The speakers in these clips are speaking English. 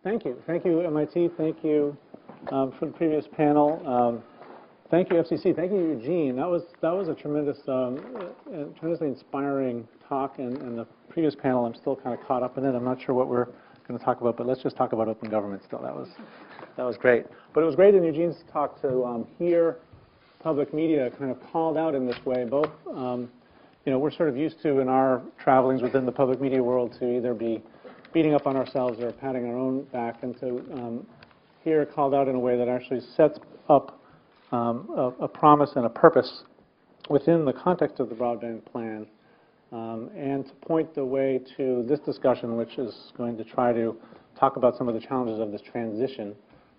Thank you. Thank you, MIT. Thank you for the previous panel. Thank you, FCC. Thank you, Eugene. That was a tremendous, tremendously inspiring talk. And the previous panel, I'm still kind of caught up in it. I'm not sure what we're going to talk about, but let's just talk about open government still. That was great. But it was great in Eugene's talk to hear public media kind of called out in this way. Both, we're sort of used to in our travelings within the public media world to either be beating up on ourselves or patting our own back, and to hear it called out in a way that actually sets up a promise and a purpose within the context of the broadband plan, and to point the way to this discussion, which is going to try to talk about some of the challenges of this transition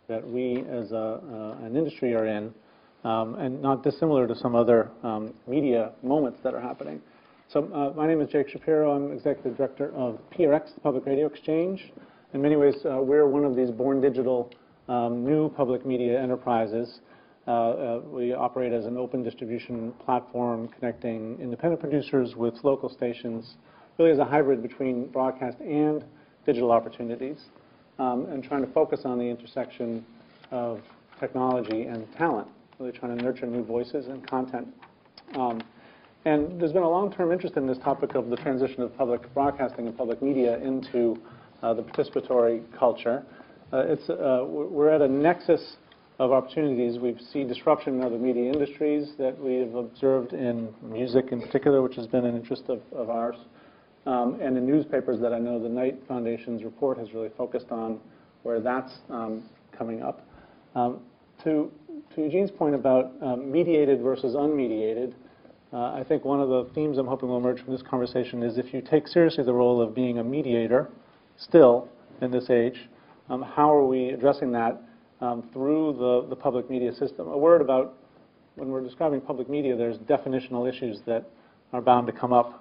that we as an industry are in, and not dissimilar to some other media moments that are happening. So my name is Jake Shapiro. I'm Executive Director of PRX, the Public Radio Exchange. In many ways, we're one of these born digital new public media enterprises. We operate as an open distribution platform connecting independent producers with local stations, really as a hybrid between broadcast and digital opportunities, and trying to focus on the intersection of technology and talent, really trying to nurture new voices and content. And there's been a long-term interest in this topic of the transition of public broadcasting and public media into the participatory culture. We're at a nexus of opportunities. We see disruption in other media industries that we have observed in music in particular, which has been an interest of ours, and in newspapers that I know the Knight Foundation's report has really focused on where that's coming up. To Eugene's point about mediated versus unmediated, I think one of the themes I'm hoping will emerge from this conversation is if you take seriously the role of being a mediator still in this age, how are we addressing that through the public media system? A word about, when we're describing public media, there's definitional issues that are bound to come up.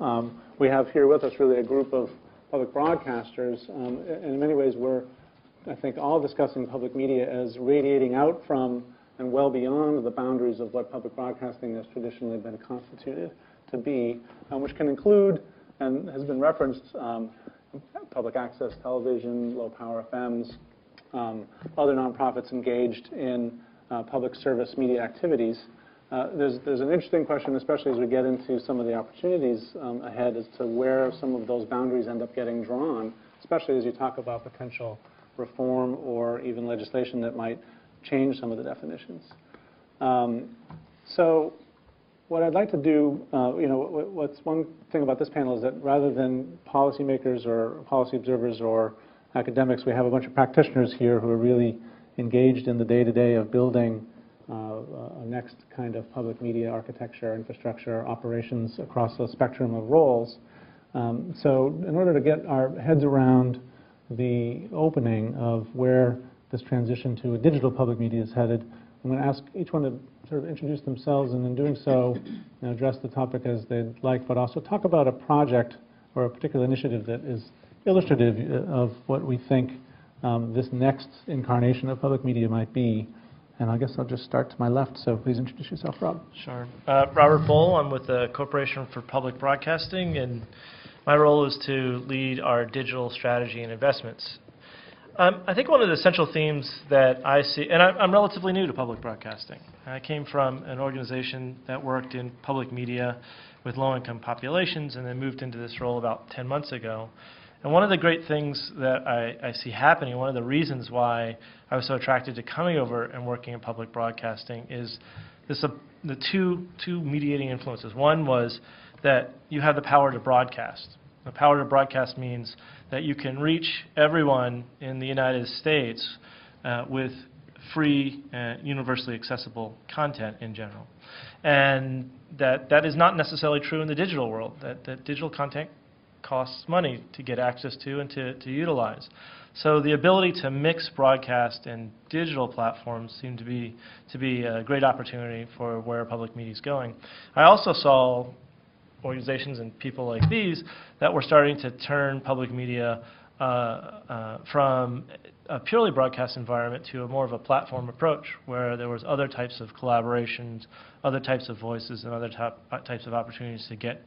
We have here with us really a group of public broadcasters. In many ways, we're, I think, all discussing public media as radiating out from and well beyond the boundaries of what public broadcasting has traditionally been constituted to be, which can include, and has been referenced, public access television, low-power FMs, other nonprofits engaged in public service media activities. There's an interesting question, especially as we get into some of the opportunities ahead, as to where some of those boundaries end up getting drawn, especially as you talk about potential reform or even legislation that might change some of the definitions. So what I'd like to do, what's one thing about this panel is that rather than policymakers or policy observers or academics, we have a bunch of practitioners here who are really engaged in the day-to-day of building a next kind of public media architecture, infrastructure, operations across a spectrum of roles. So in order to get our heads around the opening of where this transition to a digital public media is headed, I'm going to ask each one to sort of introduce themselves, and in doing so, address the topic as they'd like, but also talk about a project or a particular initiative that is illustrative of what we think this next incarnation of public media might be. And I guess I'll just start to my left, so please introduce yourself, Rob. Sure. Robert Bull. I'm with the Corporation for Public Broadcasting, and my role is to lead our digital strategy and investments. I think one of the central themes that I see, and I'm relatively new to public broadcasting. I came from an organization that worked in public media with low-income populations and then moved into this role about 10 months ago. And one of the great things that I see happening, one of the reasons why I was so attracted to coming over and working in public broadcasting is the two mediating influences. One was that you have the power to broadcast. The power to broadcast means that you can reach everyone in the United States with free, universally accessible content in general. And that is not necessarily true in the digital world, that digital content costs money to get access to and to utilize. So the ability to mix broadcast and digital platforms seem to be a great opportunity for where public media is going. I also saw organizations and people like these that were starting to turn public media from a purely broadcast environment to a more of a platform approach, where there was other types of collaborations, other types of voices, and other types of opportunities to get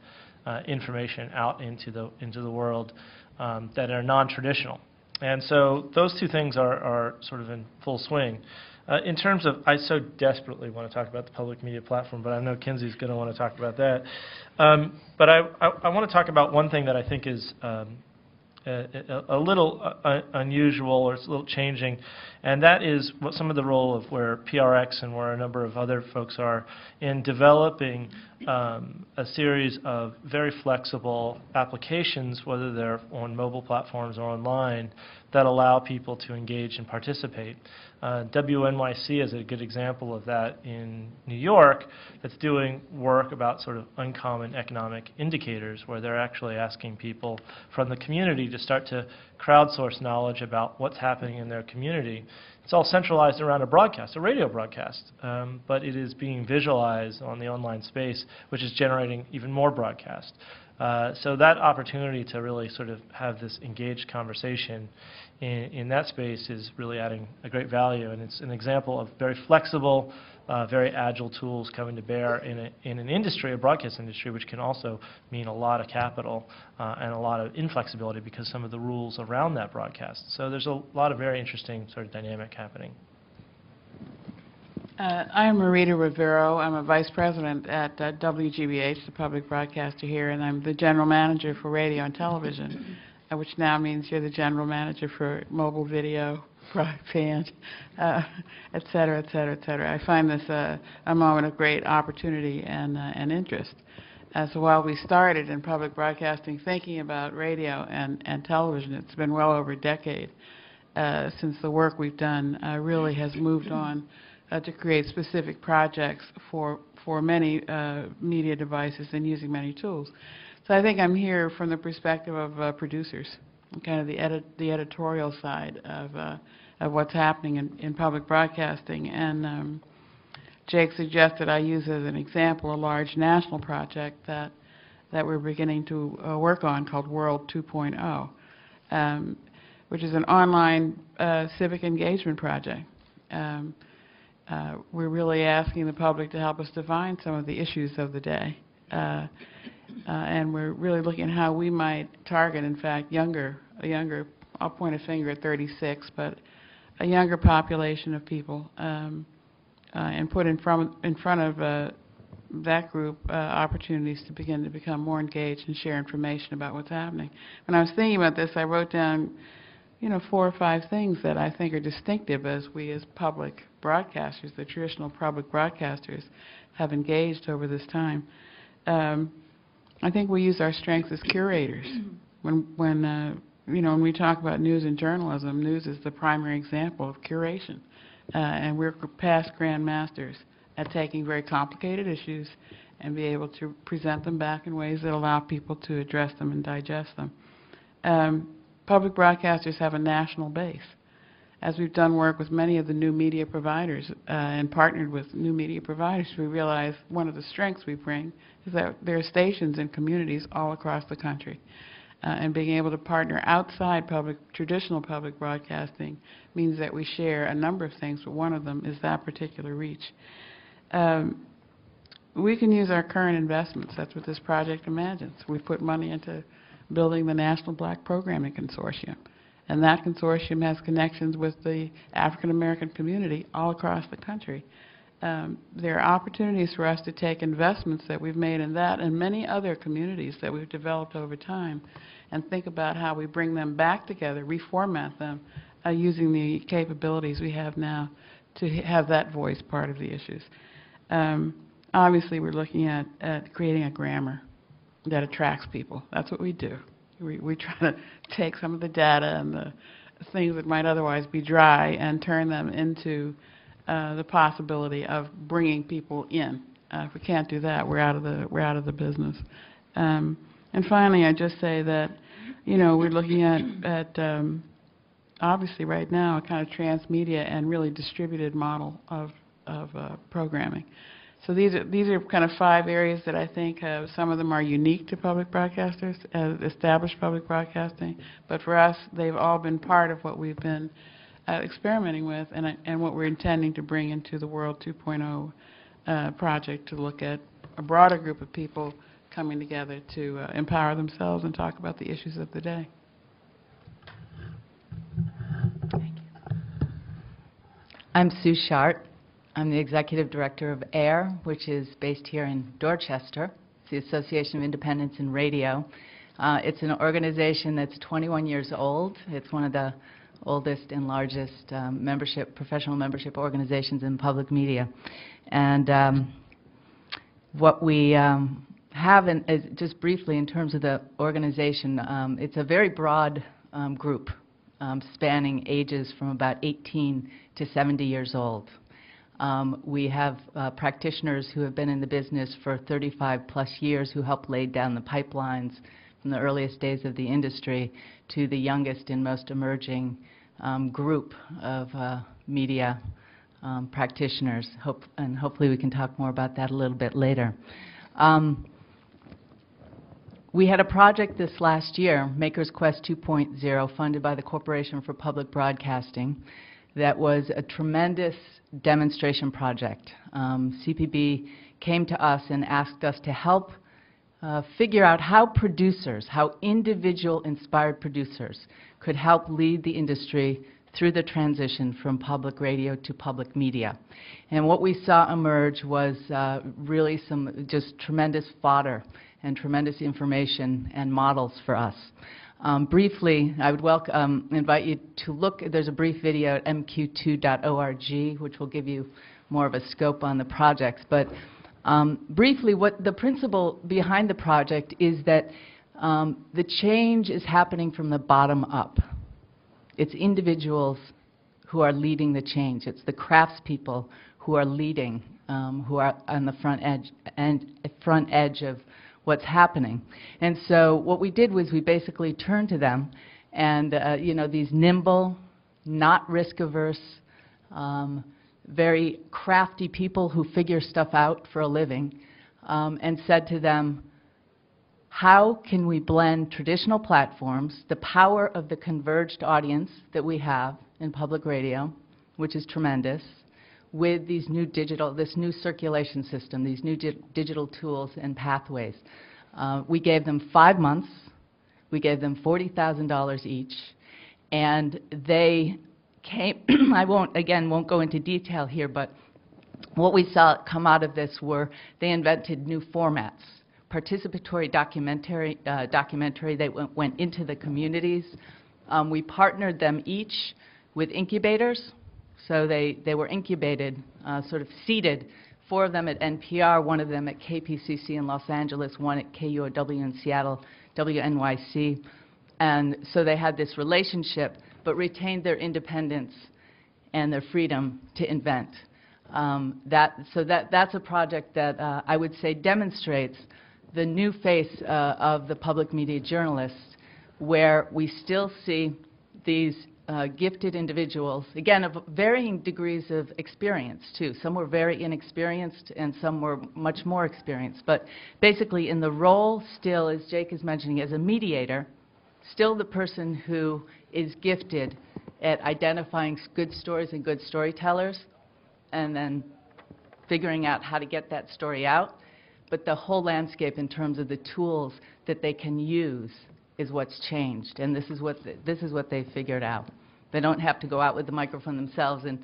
information out into the world that are non-traditional. And so those two things are sort of in full swing. In terms of, I so desperately want to talk about the public media platform, but I know Kinsey's going to want to talk about that. But I want to talk about one thing that I think is a little unusual, or it's a little changing, and that is what some of the role of where PRX and where a number of other folks are in developing a series of very flexible applications, whether they're on mobile platforms or online, that allow people to engage and participate. WNYC is a good example of that in New York, that's doing work about sort of uncommon economic indicators, where they're actually asking people from the community to start to crowdsource knowledge about what's happening in their community. It's all centralized around a broadcast, a radio broadcast, but it is being visualized on the online space, which is generating even more broadcast. So that opportunity to really sort of have this engaged conversation in that space is really adding a great value, and it's an example of very flexible, very agile tools coming to bear in an industry, a broadcast industry, which can also mean a lot of capital and a lot of inflexibility because some of the rules around that broadcast. So there's a lot of very interesting sort of dynamic happening. I am Marita Rivero. I'm a vice president at WGBH, the public broadcaster here, and I'm the general manager for radio and television, which now means you're the general manager for mobile video, broadband, et cetera, et cetera, et cetera. I find this a moment of great opportunity and interest. So while we started in public broadcasting thinking about radio and television, it's been well over a decade since the work we've done really has moved on to create specific projects for many media devices and using many tools. So I think I'm here from the perspective of producers, kind of the editorial side of what's happening in public broadcasting. And Jake suggested I use as an example a large national project that we're beginning to work on called World 2.0, which is an online civic engagement project. We're really asking the public to help us define some of the issues of the day. And we're really looking at how we might target, in fact, I'll point a finger at 36, but a younger population of people, and put in front of that group opportunities to begin to become more engaged and share information about what's happening. When I was thinking about this, I wrote down 4 or 5 things that I think are distinctive as we as public broadcasters, the traditional public broadcasters, have engaged over this time. I think we use our strengths as curators. When we talk about news and journalism, news is the primary example of curation. And we're past grandmasters at taking very complicated issues and be able to present them back in ways that allow people to address them and digest them. Public broadcasters have a national base. As we've done work with many of the new media providers and partnered with new media providers, we realize one of the strengths we bring is that there are stations in communities all across the country. And being able to partner outside traditional public broadcasting means that we share a number of things, but one of them is that particular reach. We can use our current investments. That's what this project imagines. We put money into building the National Black Programming Consortium. And that consortium has connections with the African American community all across the country. There are opportunities for us to take investments that we've made in that and many other communities that we've developed over time and think about how we bring them back together, reformat them, using the capabilities we have now to have that voice part of the issues. Obviously, we're looking at creating a grammar that attracts people. That's what we do. We try to take some of the data and the things that might otherwise be dry and turn them into the possibility of bringing people in. If we can't do that, we're out of the business. And finally, I just say that we're looking at obviously right now a kind of transmedia and really distributed model of programming. So these are kind of 5 areas that I think some of them are unique to public broadcasters, established public broadcasting. But for us, they've all been part of what we've been experimenting with and what we're intending to bring into the World 2.0 project to look at a broader group of people coming together to empower themselves and talk about the issues of the day. I'm Sue Shart. I'm the Executive Director of AIR, which is based here in Dorchester. It's the Association of Independents in Radio. It's an organization that's 21 years old. It's one of the oldest and largest professional membership organizations in public media. And what we have, just briefly in terms of the organization, it's a very broad group spanning ages from about 18 to 70 years old. We have practitioners who have been in the business for 35-plus years who helped lay down the pipelines from the earliest days of the industry to the youngest and most emerging group of media practitioners. And hopefully we can talk more about that a little bit later. We had a project this last year, Makers Quest 2.0, funded by the Corporation for Public Broadcasting, that was a tremendous demonstration project. CPB came to us and asked us to help figure out how producers, how individual inspired producers could help lead the industry through the transition from public radio to public media. And what we saw emerge was really some just tremendous fodder and tremendous information and models for us. Briefly, I would invite you to look. There's a brief video at mq2.org, which will give you more of a scope on the projects. But briefly, what the principle behind the project is that the change is happening from the bottom up. It's individuals who are leading the change. It's the craftspeople who are leading, who are on the front edge of what's happening. And so what we did was we basically turned to them and, these nimble, not risk-averse, very crafty people who figure stuff out for a living, and said to them, how can we blend traditional platforms, the power of the converged audience that we have in public radio, which is tremendous, with this new circulation system, these new digital tools and pathways. We gave them 5 months. We gave them $40,000 each. And they came, I won't go into detail here, but what we saw come out of this were they invented new formats. Participatory documentary they went into the communities. We partnered them each with incubators. So they were incubated, sort of seeded, 4 of them at NPR, 1 of them at KPCC in Los Angeles, 1 at KUOW in Seattle, WNYC. And so they had this relationship, but retained their independence and their freedom to invent. That's a project that I would say demonstrates the new face of the public media journalists, where we still see these gifted individuals, again, of varying degrees of experience, too. Some were very inexperienced, and some were much more experienced. But basically, in the role still, as Jake is mentioning, as a mediator, still the person who is gifted at identifying good stories and good storytellers, and then figuring out how to get that story out. But the whole landscape in terms of the tools that they can use is what's changed, and this is what they figured out. They don't have to go out with the microphone themselves and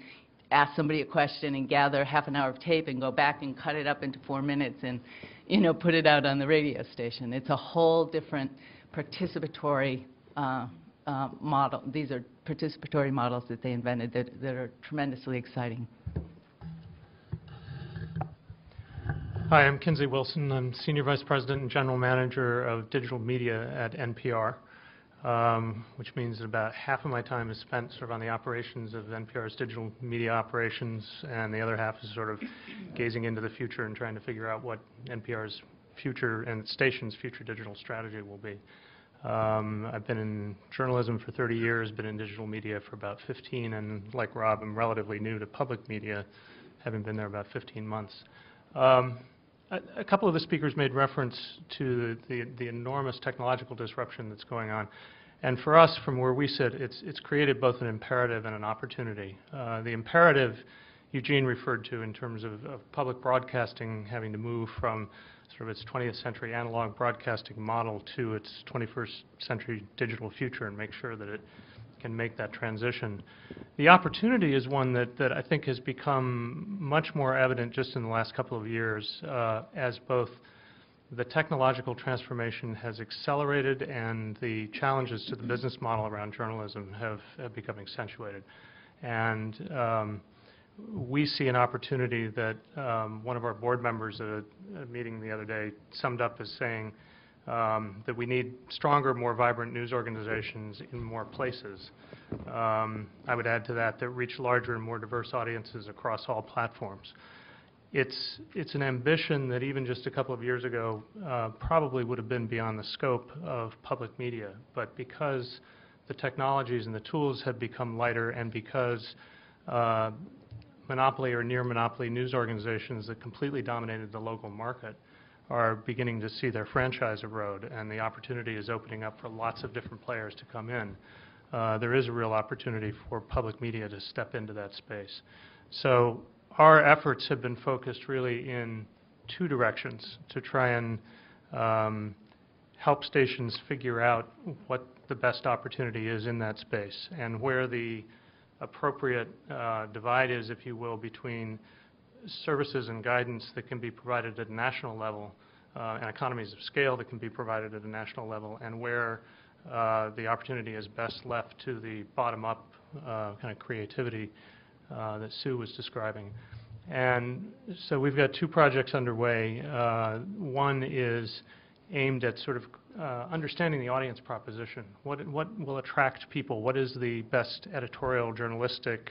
ask somebody a question and gather half an hour of tape and go back and cut it up into 4 minutes and, put it out on the radio station. It's a whole different participatory model. These are participatory models that they invented that are tremendously exciting. Hi, I'm Kinsey Wilson. I'm Senior Vice President and General Manager of Digital Media at NPR, which means that about half of my time is spent sort of on the operations of NPR's digital media operations, and the other half is sort of gazing into the future and trying to figure out what NPR's future and its station's future digital strategy will be. I've been in journalism for 30 years, been in digital media for about 15, and like Rob, I'm relatively new to public media, having been there about 15 months. A couple of the speakers made reference to the enormous technological disruption that's going on. And for us, from where we sit, it's created both an imperative and an opportunity. The imperative Eugene referred to in terms of public broadcasting having to move from sort of its 20th century analog broadcasting model to its 21st century digital future and make sure that it can make that transition. The opportunity is one that I think has become much more evident just in the last couple of years as both the technological transformation has accelerated and the challenges to the business model around journalism have become accentuated. And we see an opportunity that one of our board members at a meeting the other day summed up as saying that we need stronger, more vibrant news organizations in more places. I would add to that reach larger and more diverse audiences across all platforms. It's an ambition that even just a couple of years ago probably would have been beyond the scope of public media, but because the technologies and the tools have become lighter and because monopoly or near monopoly news organizations that completely dominated the local market are beginning to see their franchise erode, and the opportunity is opening up for lots of different players to come in. There is a real opportunity for public media to step into that space. So our efforts have been focused really in two directions to try and help stations figure out what the best opportunity is in that space and where the appropriate divide is, if you will, between services and guidance that can be provided at a national level and economies of scale that can be provided at a national level, and where the opportunity is best left to the bottom-up kind of creativity that Sue was describing. And so we've got two projects underway. One is aimed at sort of understanding the audience proposition. What will attract people? What is the best editorial journalistic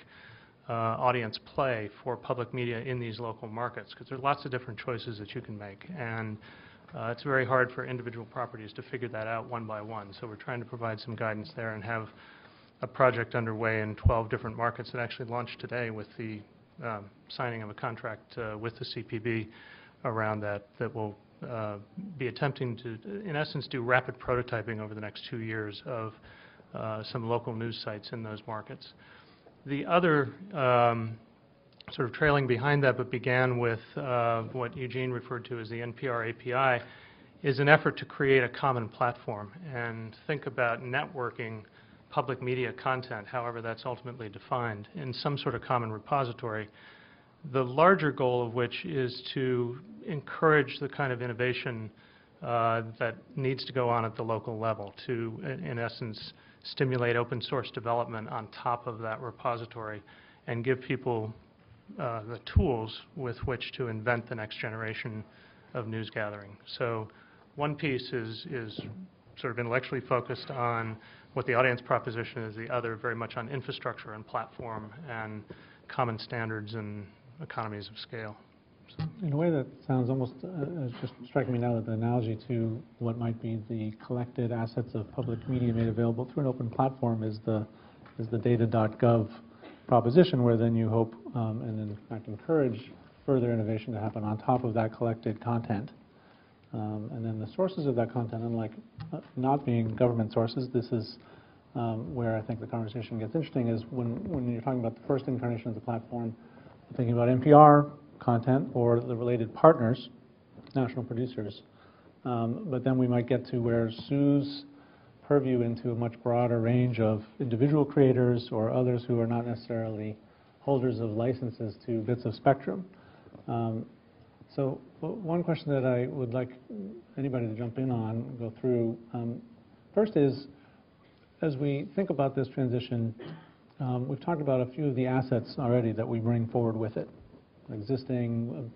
audience play for public media in these local markets? Because there's lots of different choices that you can make, and it's very hard for individual properties to figure that out one by one. So we're trying to provide some guidance there and have a project underway in 12 different markets that actually launched today with the signing of a contract with the CPB around that will be attempting to, in essence, do rapid prototyping over the next 2 years of some local news sites in those markets. The other sort of trailing behind that, but began with what Eugene referred to as the NPR API, is an effort to create a common platform and think about networking public media content, however that's ultimately defined, in some sort of common repository. The larger goal of which is to encourage the kind of innovation that needs to go on at the local level to, in essence, stimulate open source development on top of that repository and give people the tools with which to invent the next generation of news gathering. So one piece is sort of intellectually focused on what the audience proposition is, the other very much on infrastructure and platform and common standards and economies of scale. So. In a way that sounds almost, it's just striking me now that the analogy to what might be the collected assets of public media made available through an open platform is the data.gov proposition, where then you hope and in fact encourage further innovation to happen on top of that collected content. And then the sources of that content, unlike not being government sources, this is where I think the conversation gets interesting, is when you're talking about the first incarnation of the platform, thinking about NPR content or the related partners, national producers. But then we might get to where Sue's purview into a much broader range of individual creators or others who are not necessarily holders of licenses to bits of spectrum. So one question that I would like anybody to jump in on, go through, first is, as we think about this transition, we've talked about a few of the assets already that we bring forward with it, existing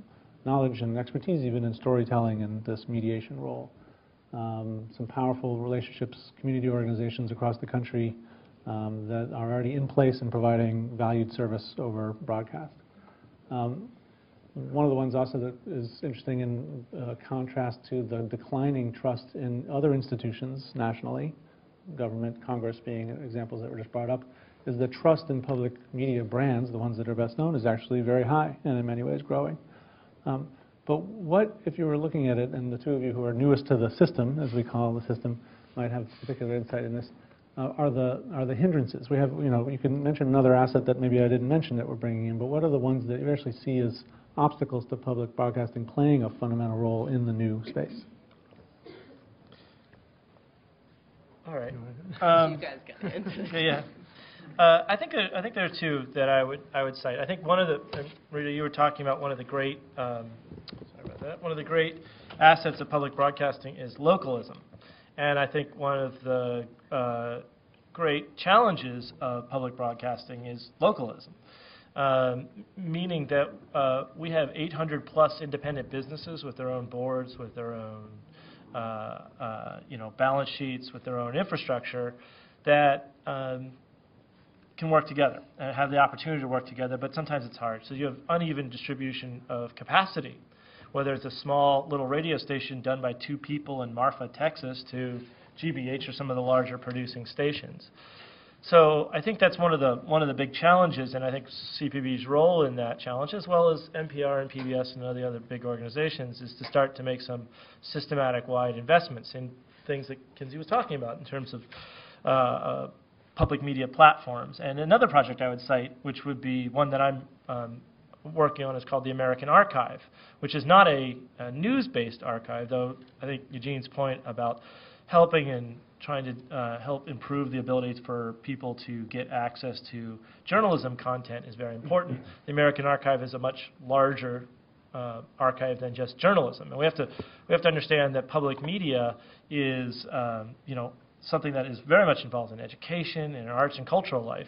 knowledge and expertise even in storytelling and this mediation role. Some powerful relationships, community organizations across the country that are already in place and providing valued service over broadcast. One of the ones also that is interesting in contrast to the declining trust in other institutions nationally, government, Congress being examples that were just brought up, is the trust in public media brands, the ones that are best known, is actually very high and in many ways growing. But what, if you were looking at it, and the two of you who are newest to the system, as we call the system, might have particular insight in this, are the hindrances? We have, you can mention another asset that maybe I didn't mention that we're bringing in, but what are the ones that you actually see as obstacles to public broadcasting playing a fundamental role in the new space? All right. You guys got it. Yeah. I think there are two that I would cite. I think one of the, and Rita, you were talking about one of the great one of the great assets of public broadcasting is localism, and I think one of the great challenges of public broadcasting is localism, meaning that we have 800 plus independent businesses with their own boards, with their own balance sheets, with their own infrastructure that can work together and have the opportunity to work together, but sometimes it's hard. So you have uneven distribution of capacity, whether it's a small little radio station done by 2 people in Marfa, Texas, to GBH or some of the larger producing stations. So I think that's one of the big challenges, and I think CPB's role in that challenge, as well as NPR and PBS and all the other big organizations, is to start to make some systematic wide investments in things that Kinsey was talking about in terms of public media platforms. And another project I would cite, which would be one that I'm working on, is called the American Archive, which is not a news-based archive, though I think Eugene's point about helping and trying to help improve the ability for people to get access to journalism content is very important. The American Archive is a much larger archive than just journalism, and we have to understand that public media is something that is very much involved in education and arts and cultural life.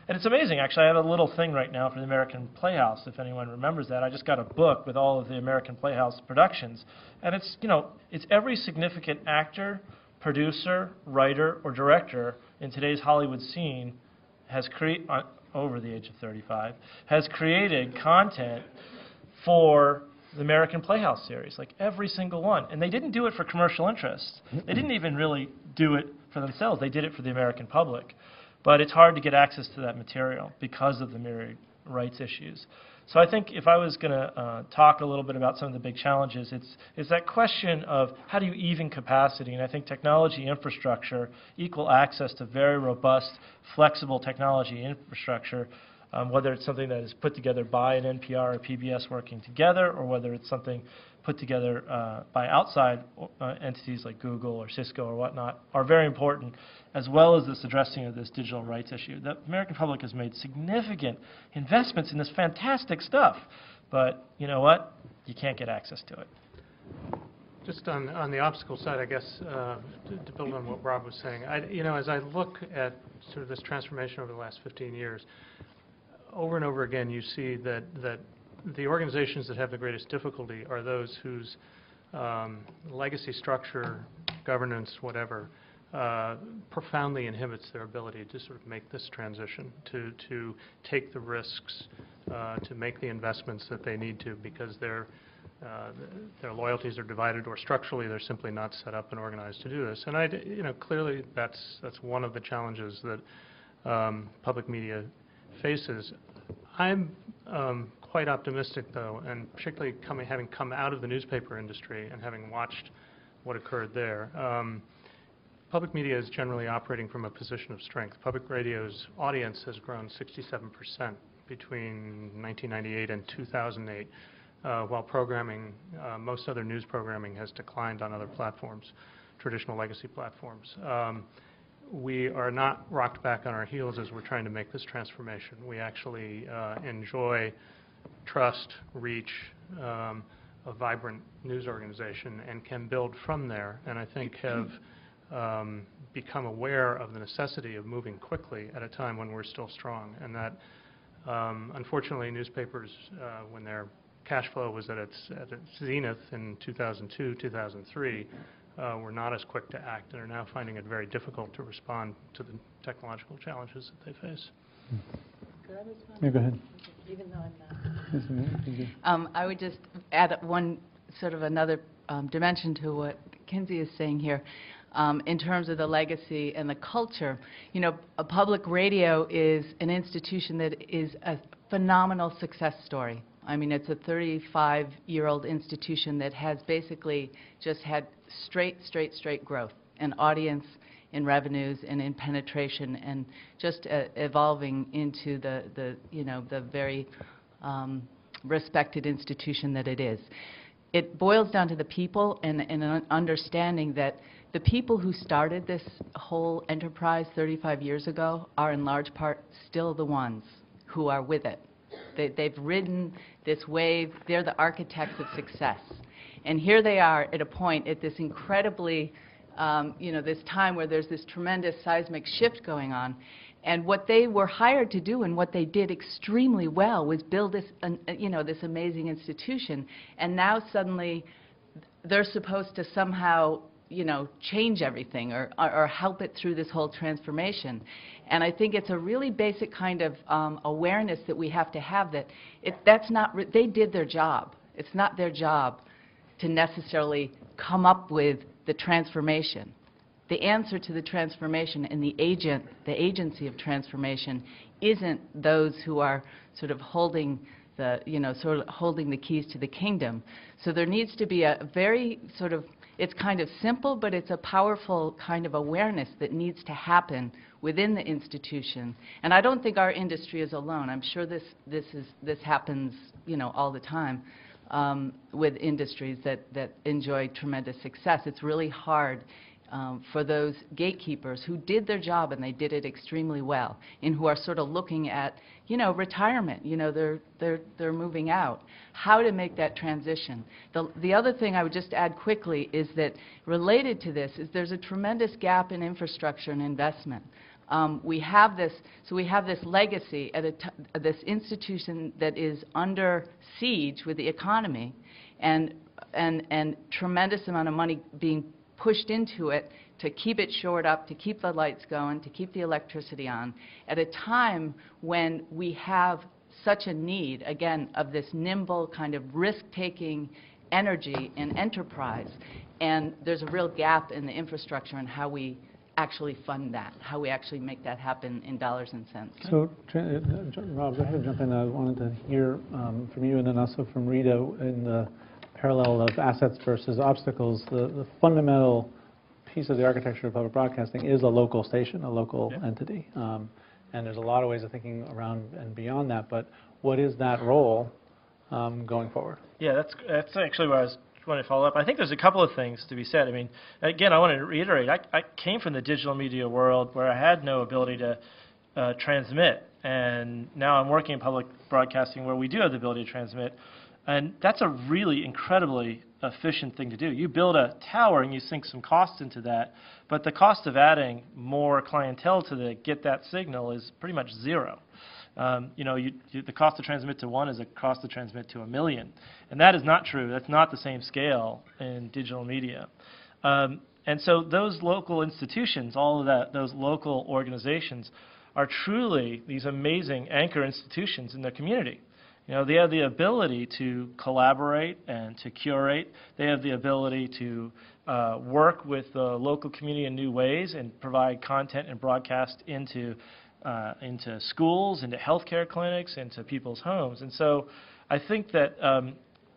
And it's amazing, actually. I have a little thing right now for the American Playhouse, if anyone remembers that. I just got a book with all of the American Playhouse productions, and it's every significant actor, producer, writer, or director in today's Hollywood scene has over the age of 35, has created content for the American Playhouse series, like every single one. And they didn't do it for commercial interests. They didn't even really do it for themselves. They did it for the American public. But it's hard to get access to that material because of the myriad rights issues. So I think if I was going to talk a little bit about some of the big challenges, it's that question of how do you even capacity? And I think technology infrastructure, equal access to very robust, flexible technology infrastructure, whether it's something that is put together by an NPR or PBS working together, or whether it's something put together by outside entities like Google or Cisco or whatnot, are very important, as well as this addressing of this digital rights issue. The American public has made significant investments in this fantastic stuff, but you know what? You can't get access to it. Just on the obstacle side, I guess, to build on what Rob was saying, as I look at sort of this transformation over the last 15 years, over and over again, you see that the organizations that have the greatest difficulty are those whose legacy structure, governance, whatever, profoundly inhibits their ability to sort of make this transition, to take the risks, to make the investments that they need to, because their loyalties are divided, or structurally they're simply not set up and organized to do this. And clearly that's one of the challenges that public media faces. I'm quite optimistic, though, and particularly having come out of the newspaper industry and having watched what occurred there. Public media is generally operating from a position of strength. Public radio's audience has grown 67% between 1998 and 2008, while programming, most other news programming has declined on other platforms, traditional legacy platforms. We are not rocked back on our heels as we're trying to make this transformation. We actually enjoy trust, reach, a vibrant news organization, and can build from there, and I think have become aware of the necessity of moving quickly at a time when we're still strong. And that, unfortunately, newspapers, when their cash flow was at its zenith in 2002, 2003, were not as quick to act, and are now finding it very difficult to respond to the technological challenges that they face. Could I respond? Yeah, go ahead. Even though I'm not. I would just add one sort of another dimension to what Kinsey is saying here. In terms of the legacy and the culture, a public radio is an institution that is a phenomenal success story. I mean, it's a 35-year-old institution that has basically just had straight growth in audience, in revenues, and in penetration, and just evolving into the very respected institution that it is. It boils down to the people and an understanding that The people who started this whole enterprise 35 years ago are in large part still the ones who are with it. They've ridden this wave. They're the architects of success. And here they are at a point at this incredibly, this time where there's this tremendous seismic shift going on. And what they were hired to do and what they did extremely well was build this, this amazing institution. And now suddenly they're supposed to somehow, change everything or help it through this whole transformation. And I think it's a really basic kind of awareness that we have to have that they did their job. It's not their job to necessarily come up with the transformation. The answer to the transformation and the agency of transformation isn't those who are sort of holding the keys to the kingdom. So there needs to be a very sort of, it's kind of simple, but it's a powerful kind of awareness that needs to happen within the institution. And I don't think our industry is alone. I'm sure this happens, all the time with industries that enjoy tremendous success. It's really hard for those gatekeepers who did their job and they did it extremely well, and who are sort of looking at, retirement. They're moving out. How to make that transition. The other thing I would just add quickly is that related to this is there's a tremendous gap in infrastructure and investment. We have this legacy at this institution that is under siege with the economy, and tremendous amount of money being pushed into it to keep it shored up, to keep the lights going, to keep the electricity on, at a time when we have such a need, again, of this nimble kind of risk-taking energy and enterprise. And there's a real gap in the infrastructure and how we actually fund that, how we actually make that happen in dollars and cents. So, Rob, go ahead and jump in. I wanted to hear from you and then also from Rita in the parallel of assets versus obstacles. The fundamental piece of the architecture of public broadcasting is a local station, a local entity. And there's a lot of ways of thinking around and beyond that, but what is that role going forward? Yeah, that's actually where I was want to follow up. I think there's a couple of things to be said. I mean, again, I want to reiterate, I came from the digital media world where I had no ability to transmit, and now I'm working in public broadcasting where we do have the ability to transmit, and that's a really incredibly efficient thing to do. You build a tower and you sink some costs into that, but the cost of adding more clientele to get that signal is pretty much zero. The cost to transmit to one is a cost to transmit to 1 million. And that is not true. That's not the same scale in digital media. And so those local institutions, all of that, those local organizations are truly these amazing anchor institutions in their community. They have the ability to collaborate and to curate. They have the ability to work with the local community in new ways and provide content and broadcast into schools, into healthcare clinics, into people's homes. And so I think that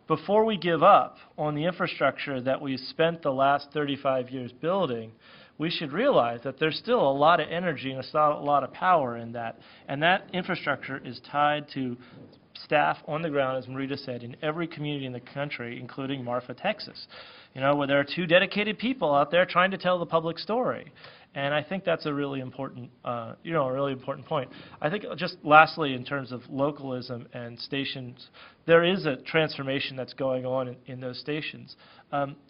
before we give up on the infrastructure that we've spent the last 35 years building, we should realize that there's still a lot of energy and a lot of power in that. And that infrastructure is tied to staff on the ground, as Marita said, in every community in the country, including Marfa, Texas, where there are 2 dedicated people out there trying to tell the public story. And I think that's a really important, a really important point. I think just lastly, in terms of localism and stations, there is a transformation that's going on in those stations.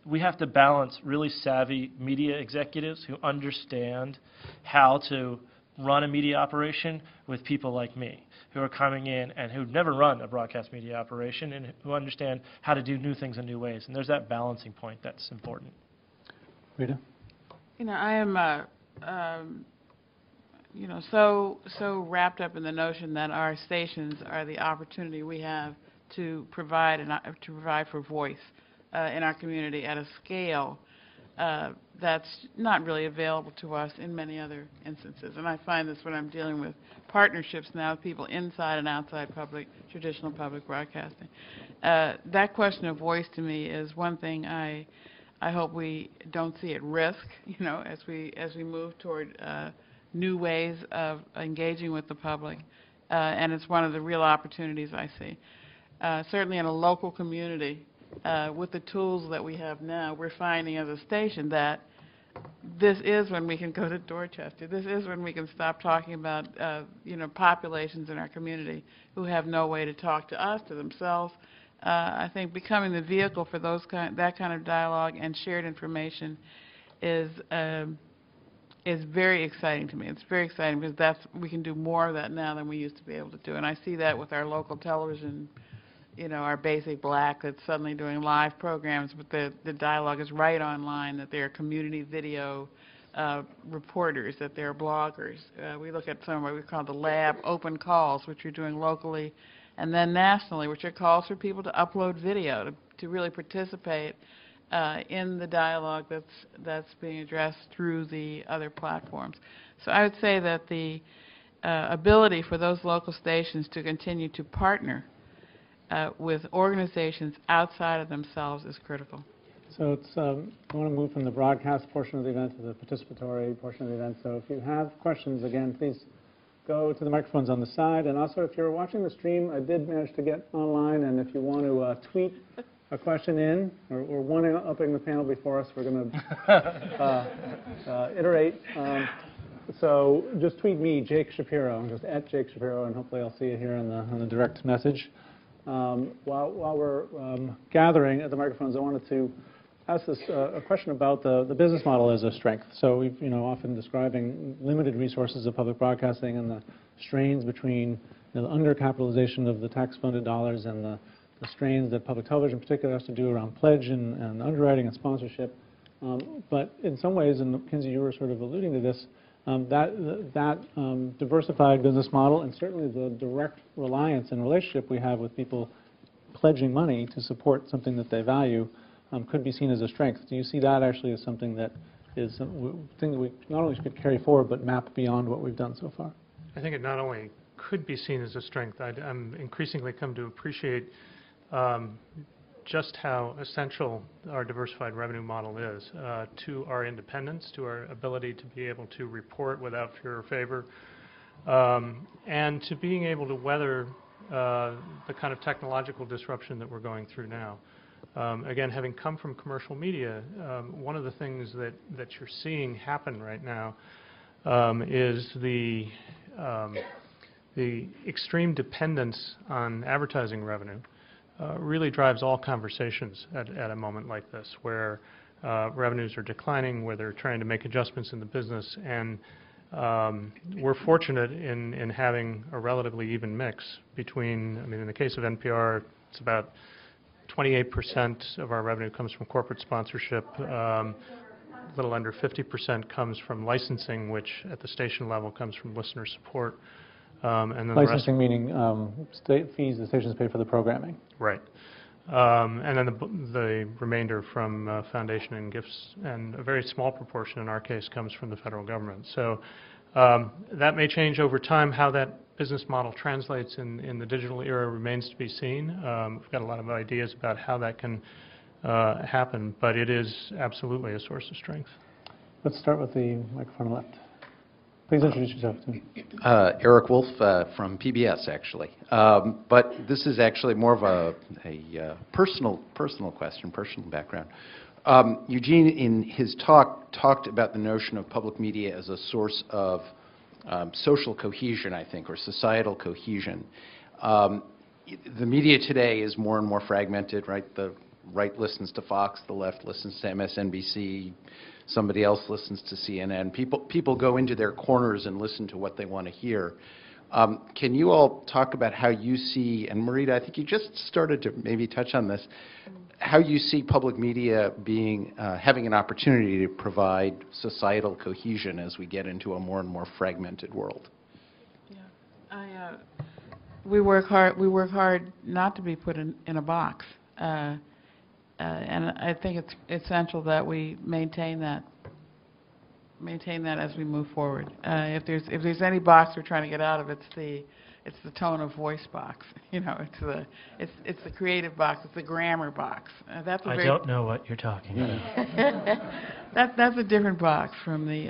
We have to balance really savvy media executives who understand how to run a media operation with people like me, who are coming in and who've never run a broadcast media operation and who understand how to do new things in new ways. And there's that balancing point that's important. Rita? I am, so wrapped up in the notion that our stations are the opportunity we have to provide for voice in our community at a scale that's not really available to us in many other instances. And I find this when I'm dealing with partnerships now with people inside and outside traditional public broadcasting. That question of voice to me is one thing I hope we don't see at risk, as we move toward new ways of engaging with the public. And it's one of the real opportunities I see. Certainly in a local community, with the tools that we have now, we're finding as a station that this is when we can go to Dorchester. This is when we can stop talking about, populations in our community who have no way to talk to us, to themselves. I think becoming the vehicle for that kind of dialogue and shared information is very exciting to me. It's very exciting because we can do more of that now than we used to be able to do. And I see that with our local television, our Basic Black that's suddenly doing live programs, but the dialogue is right online, that there are community video reporters, that there are bloggers. We look at some of what we call the lab open calls, which we're doing locally, and then nationally, which are calls for people to upload video, to really participate in the dialogue that's being addressed through the other platforms. So I would say that the ability for those local stations to continue to partner with organizations outside of themselves is critical. So I want to move from the broadcast portion of the event to the participatory portion of the event. So if you have questions, again, please go to the microphones on the side. And also, if you're watching the stream, I did manage to get online, and if you want to tweet a question in, or one-upping the panel before us, we're going to iterate. So just tweet me, Jake Shapiro, just at Jake Shapiro, and hopefully I'll see it here on the direct message. While we're gathering at the microphones, I wanted to ask this a question about the business model as a strength. So we've often describing limited resources of public broadcasting and the strains between the undercapitalization of the tax-funded dollars and the strains that public television in particular has to do around pledge and underwriting and sponsorship. But in some ways, and Kinsey, you were sort of alluding to this, that diversified business model and certainly the direct reliance and relationship we have with people pledging money to support something that they value could be seen as a strength. Do you see that actually as something that is something that we not only should carry forward but map beyond what we've done so far? I think it not only could be seen as a strength, I'm increasingly come to appreciate just how essential our diversified revenue model is to our independence, to our ability to be able to report without fear or favor, and to being able to weather the kind of technological disruption that we're going through now. Again, having come from commercial media, one of the things that you're seeing happen right now is the extreme dependence on advertising revenue really drives all conversations at a moment like this, where revenues are declining, where they're trying to make adjustments in the business, and we're fortunate in having a relatively even mix between, in the case of NPR, it's about 28% of our revenue comes from corporate sponsorship, a little under 50% comes from licensing, which at the station level comes from listener support. And then licensing meaning state fees the stations pay for the programming. Right. And then the remainder from foundation and gifts, and a very small proportion in our case comes from the federal government. So that may change over time. How that business model translates in the digital era remains to be seen. We've got a lot of ideas about how that can happen, but it is absolutely a source of strength. Let's start with the microphone on the left. Please introduce yourself to me. Eric Wolf from PBS, actually. But this is actually more of a personal question, personal background. Eugene, in his talk, talked about the notion of public media as a source of social cohesion, I think, or societal cohesion. The media today is more and more fragmented, right? The right listens to Fox, the left listens to MSNBC, somebody else listens to CNN. People go into their corners and listen to what they want to hear. Can you all talk about how you see, and Marita, I think you just started to maybe touch on this, how you see public media being having an opportunity to provide societal cohesion as we get into a more and more fragmented world? Yeah, we work hard not to be put in a box. And I think it's essential that we maintain that as we move forward. If there's any box we're trying to get out of, it's the tone of voice box. It's the creative box. It's the grammar box. I don't know what you're talking about. That's a different box from the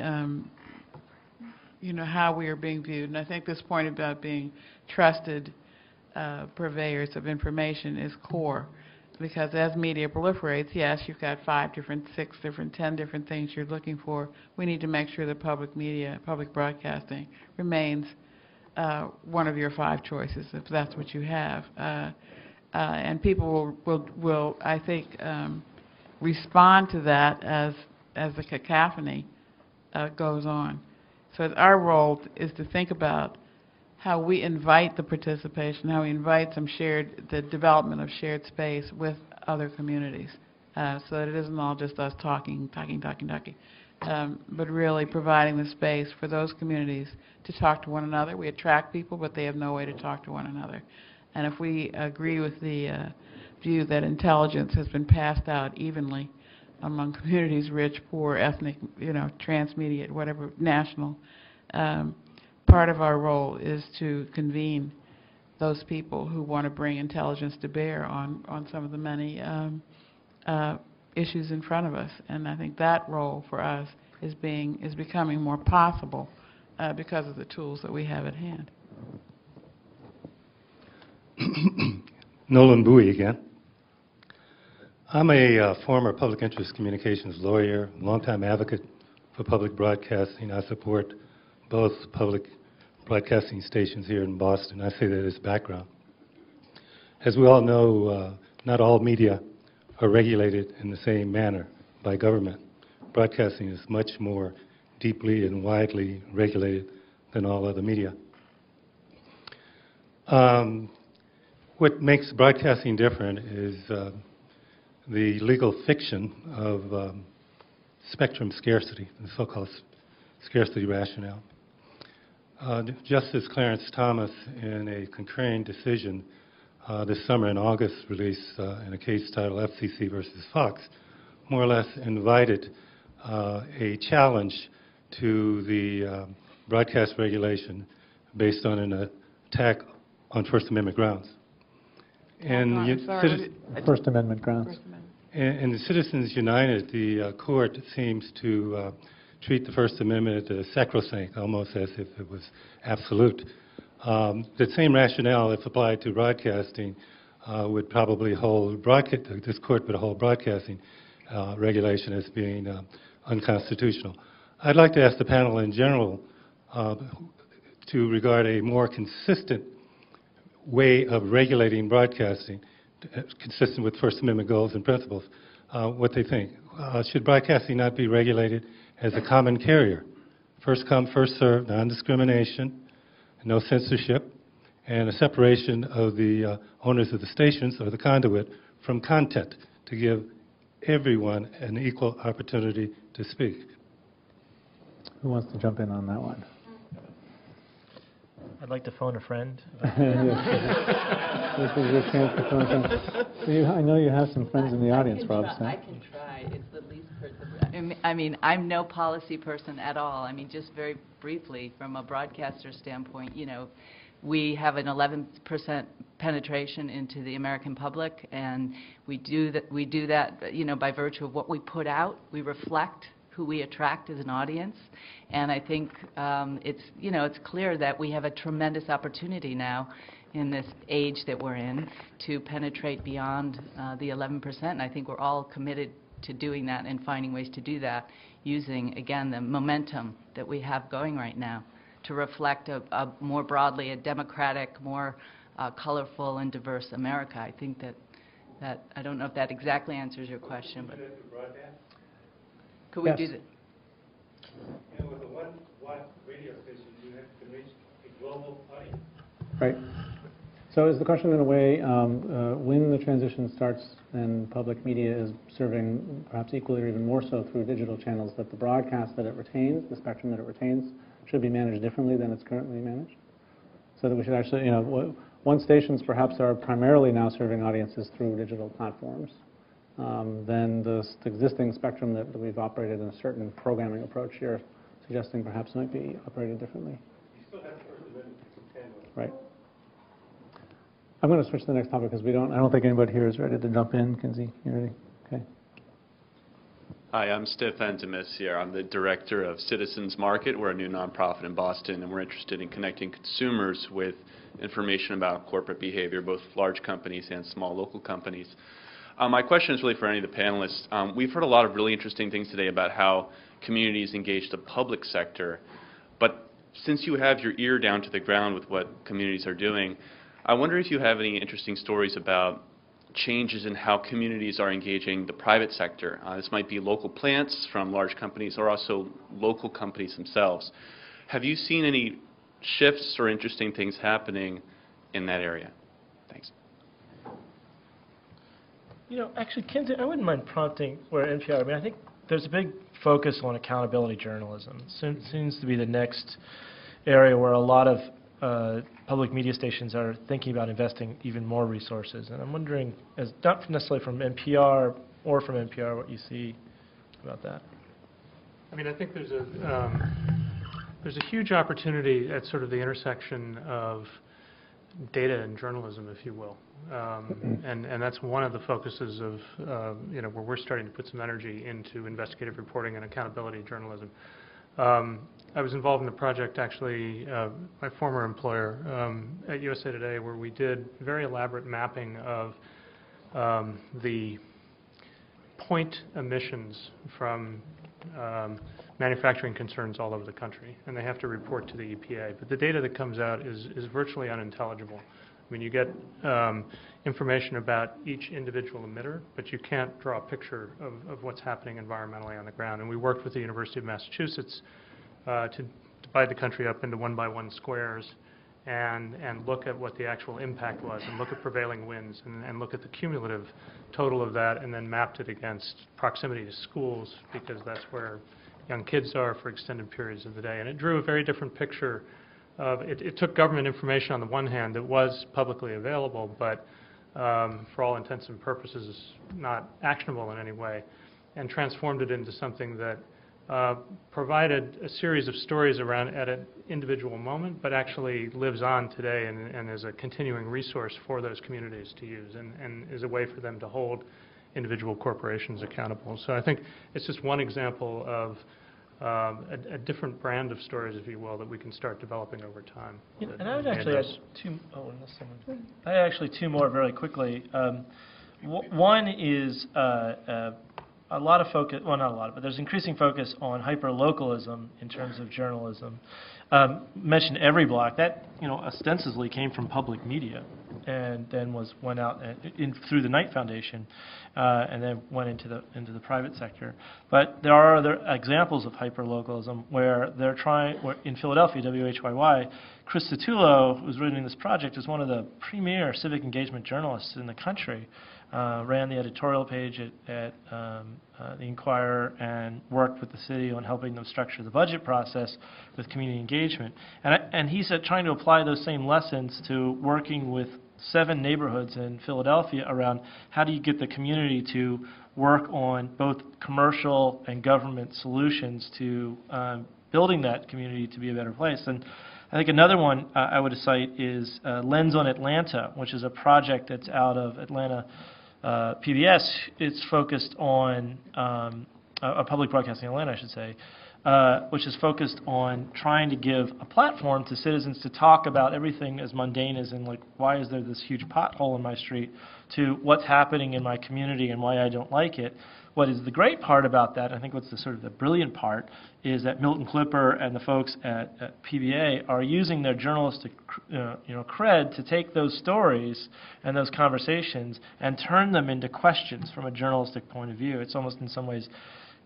how we are being viewed. And I think this point about being trusted purveyors of information is core. Because as media proliferates, yes, you've got 5 different, 6 different, 10 different things you're looking for. We need to make sure that public media, public broadcasting remains one of your 5 choices, if that's what you have. And people will I think, respond to that as the cacophony goes on. So our role is to think about how we invite the participation, how we invite the development of shared space with other communities, so that it isn't all just us talking, but really providing the space for those communities to talk to one another. We attract people, but they have no way to talk to one another. And if we agree with the view that intelligence has been passed out evenly among communities, rich, poor, ethnic, transmediate, whatever, national, part of our role is to convene those people who want to bring intelligence to bear on some of the many issues in front of us. And I think that role for us is becoming more possible because of the tools that we have at hand. Nolan Bowie again. I'm a former public interest communications lawyer, longtime advocate for public broadcasting. I support both public broadcasting stations here in Boston. I say that as background. As we all know, not all media are regulated in the same manner by government. Broadcasting is much more deeply and widely regulated than all other media. What makes broadcasting different is the legal fiction of spectrum scarcity, the so-called scarcity rationale. Justice Clarence Thomas, in a concurring decision this summer in August, released in a case titled FCC versus Fox, more or less invited a challenge to the broadcast regulation based on an attack on First Amendment grounds. And First Amendment grounds. in the Citizens United, the court seems to treat the First Amendment as sacrosanct, almost as if it was absolute. The same rationale, if applied to broadcasting, would probably hold this court would hold broadcasting regulation as being unconstitutional. I'd like to ask the panel in general to regard a more consistent way of regulating broadcasting, consistent with First Amendment goals and principles, what they think. Should broadcasting not be regulated as a common carrier? First come, first served, non-discrimination, no censorship, and a separation of the owners of the stations or the conduit from content to give everyone an equal opportunity to speak. Who wants to jump in on that one? I'd like to phone a friend. This is your chance to phone a friend. So I know you have some friends in the audience, Rob. I can try. It's the least person. I mean, I'm no policy person at all. I mean, just very briefly, from a broadcaster standpoint, we have an 11% penetration into the American public, and we do that, by virtue of what we put out. We reflect who we attract as an audience, and I think it's clear that we have a tremendous opportunity now in this age that we're in to penetrate beyond the 11%, and I think we're all committed to doing that and finding ways to do that using, again, the momentum that we have going right now to reflect a more broadly a democratic, more colorful and diverse America. I think that I don't know if that exactly answers your question, but could we do that? With a 1-watt radio station, you can reach a global audience. Right. So is the question in a way, when the transition starts and public media is serving perhaps equally or even more so through digital channels, that the broadcast that it retains, the spectrum that it retains, should be managed differently than it's currently managed? So that we should actually, one stations perhaps are primarily now serving audiences through digital platforms. Then the existing spectrum that we've operated in a certain programming approach here, suggesting perhaps might be operated differently. You still have First Amendment to contend with. Right. I'm going to switch to the next topic because I don't think anybody here is ready to jump in. Kinsey, you ready? Okay. Hi, I'm Stefan Demessier. I'm the director of Citizens Market. We're a new nonprofit in Boston, and we're interested in connecting consumers with information about corporate behavior, both large companies and small local companies. My question is really for any of the panelists. We've heard a lot of really interesting things today about how communities engage the public sector, but since you have your ear down to the ground with what communities are doing, I wonder if you have any interesting stories about changes in how communities are engaging the private sector. This might be local plants from large companies or also local companies themselves. Have you seen any shifts or interesting things happening in that area? Thanks. You know, actually, Kinsey, I wouldn't mind prompting where NPR, I mean, I think there's a big focus on accountability journalism. Seems to be the next area where a lot of public media stations are thinking about investing even more resources. And I'm wondering, as not necessarily from NPR or from NPR, what you see about that. I mean, I think there's a huge opportunity at sort of the intersection of data and journalism, if you will. And that's one of the focuses of, where we're starting to put some energy into investigative reporting and accountability journalism. I was involved in a project, actually, my former employer at USA Today, where we did very elaborate mapping of the point emissions from manufacturing concerns all over the country, and they have to report to the EPA. But the data that comes out is virtually unintelligible. I mean, you get information about each individual emitter, but you can't draw a picture of what's happening environmentally on the ground. And we worked with the University of Massachusetts to divide the country up into 1-by-1 squares and look at what the actual impact was, and look at prevailing winds, and look at the cumulative total of that, and then mapped it against proximity to schools, because that's where young kids are for extended periods of the day. And it drew a very different picture of, it took government information on the one hand that was publicly available, but for all intents and purposes not actionable in any way, and transformed it into something that provided a series of stories around at an individual moment, but actually lives on today and is a continuing resource for those communities to use, and is a way for them to hold individual corporations accountable. So I think it's just one example of a different brand of stories, if you will, that we can start developing over time. You know, and I would actually add two more very quickly. One is a lot of focus, well, not a lot, but there's increasing focus on hyper-localism in terms of journalism. Mentioned Every Block, that, ostensibly came from public media, and then went out through the Knight Foundation, and then went into the private sector. But there are other examples of hyper-localism where they're trying, in Philadelphia, WHYY, Chris Satullo, who's running this project, is one of the premier civic engagement journalists in the country. Ran the editorial page at the Inquirer, and worked with the city on helping them structure the budget process with community engagement. And he's trying to apply those same lessons to working with 7 neighborhoods in Philadelphia around how do you get the community to work on both commercial and government solutions to building that community to be a better place. And I think another one I would cite is Lens on Atlanta, which is a project that's out of Atlanta PBS. It's focused on Public Broadcasting Atlanta, I should say, which is focused on trying to give a platform to citizens to talk about everything as mundane as in, like, why is there this huge pothole in my street, to what's happening in my community and why I don't like it. What is the great part about that, I think what's the sort of the brilliant part, is that Milton Clipper and the folks at PBA are using their journalistic cred to take those stories and those conversations and turn them into questions from a journalistic point of view. It's almost in some ways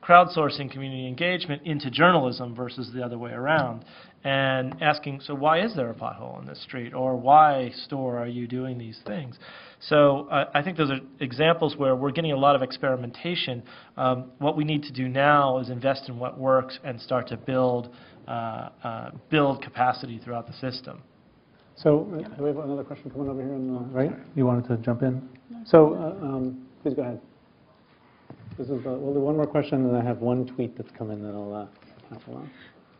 crowdsourcing community engagement into journalism versus the other way around, and asking, so why is there a pothole in this street, or why, store, are you doing these things? So I think those are examples where we're getting a lot of experimentation. What we need to do now is invest in what works and start to build capacity throughout the system. So do we have another question coming over here on the right? You wanted to jump in? So please go ahead. We'll do one more question, and I have one tweet that's come in that I'll pass along.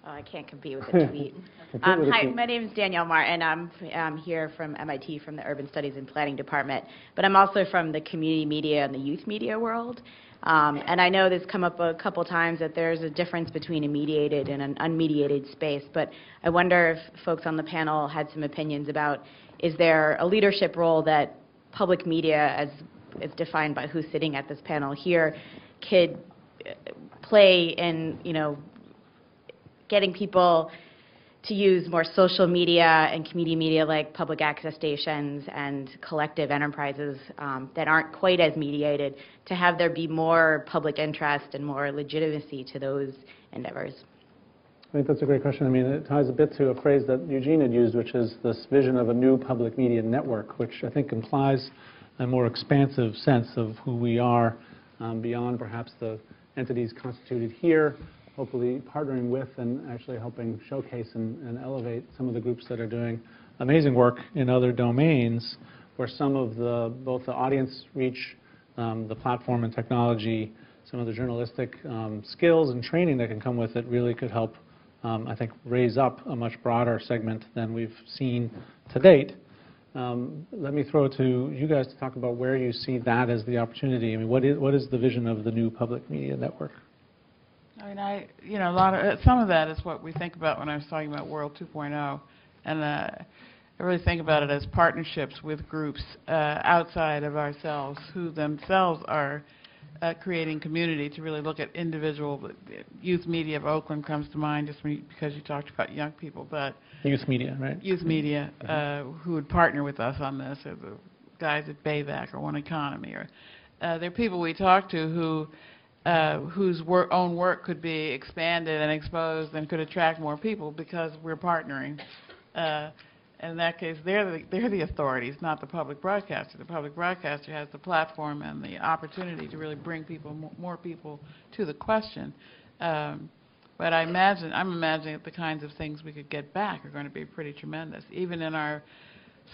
I can't compete with a tweet. Hi, my name is Danielle Martin. I'm here from MIT, from the Urban Studies and Planning Department, but I'm also from the community media and the youth media world. And I know this come up a couple times that there's a difference between a mediated and an unmediated space, but I wonder if folks on the panel had some opinions about, is there a leadership role that public media, as is defined by who's sitting at this panel here, could play in, getting people to use more social media and community media like public access stations and collective enterprises that aren't quite as mediated, to have there be more public interest and more legitimacy to those endeavors? I think that's a great question. I mean, it ties a bit to a phrase that Eugene had used, which is this vision of a new public media network, which I think implies a more expansive sense of who we are beyond perhaps the entities constituted here, hopefully partnering with and actually helping showcase and elevate some of the groups that are doing amazing work in other domains, where some of both the audience reach, the platform and technology, some of the journalistic skills and training that can come with it really could help, I think, raise up a much broader segment than we've seen to date. Let me throw it to you guys to talk about where you see that as the opportunity. I mean, what is the vision of the new public media network? I mean, a lot of some of that is what we think about when I was talking about World 2.0, and I really think about it as partnerships with groups outside of ourselves who themselves are creating community, to really look at individual. Youth Media of Oakland comes to mind just because you talked about young people, but Youth Media, right? Youth Media, who would partner with us on this, or the guys at Bayback or One Economy, or there are people we talk to who whose own work could be expanded and exposed and could attract more people because we're partnering. And in that case, they're the authorities, not the public broadcaster. The public broadcaster has the platform and the opportunity to really bring more people to the question. But I'm imagining that the kinds of things we could get back are going to be pretty tremendous. Even in our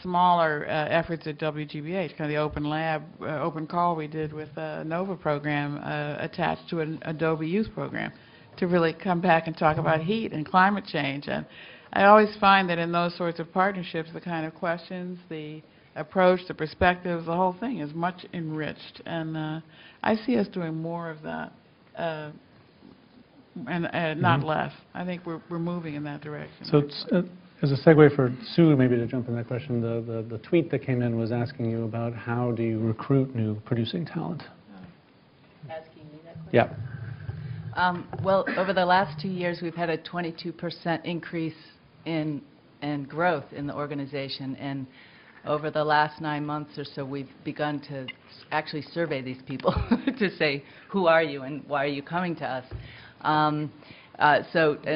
smaller efforts at WGBH, kind of the open lab, open call we did with a NOVA program attached to an Adobe Youth program, to really come back and talk about heat and climate change. And I always find that in those sorts of partnerships, the kind of questions, the approach, the perspectives, the whole thing is much enriched. And I see us doing more of that, and not less. I think we're moving in that direction. So as a segue for Sue, maybe to jump in that question, the tweet that came in was asking you about how do you recruit new producing talent? Asking me that question? Yeah. Well, over the last 2 years, we've had a 22% increase in growth in the organization. And over the last 9 months or so, we've begun to actually survey these people to say, who are you and why are you coming to us? And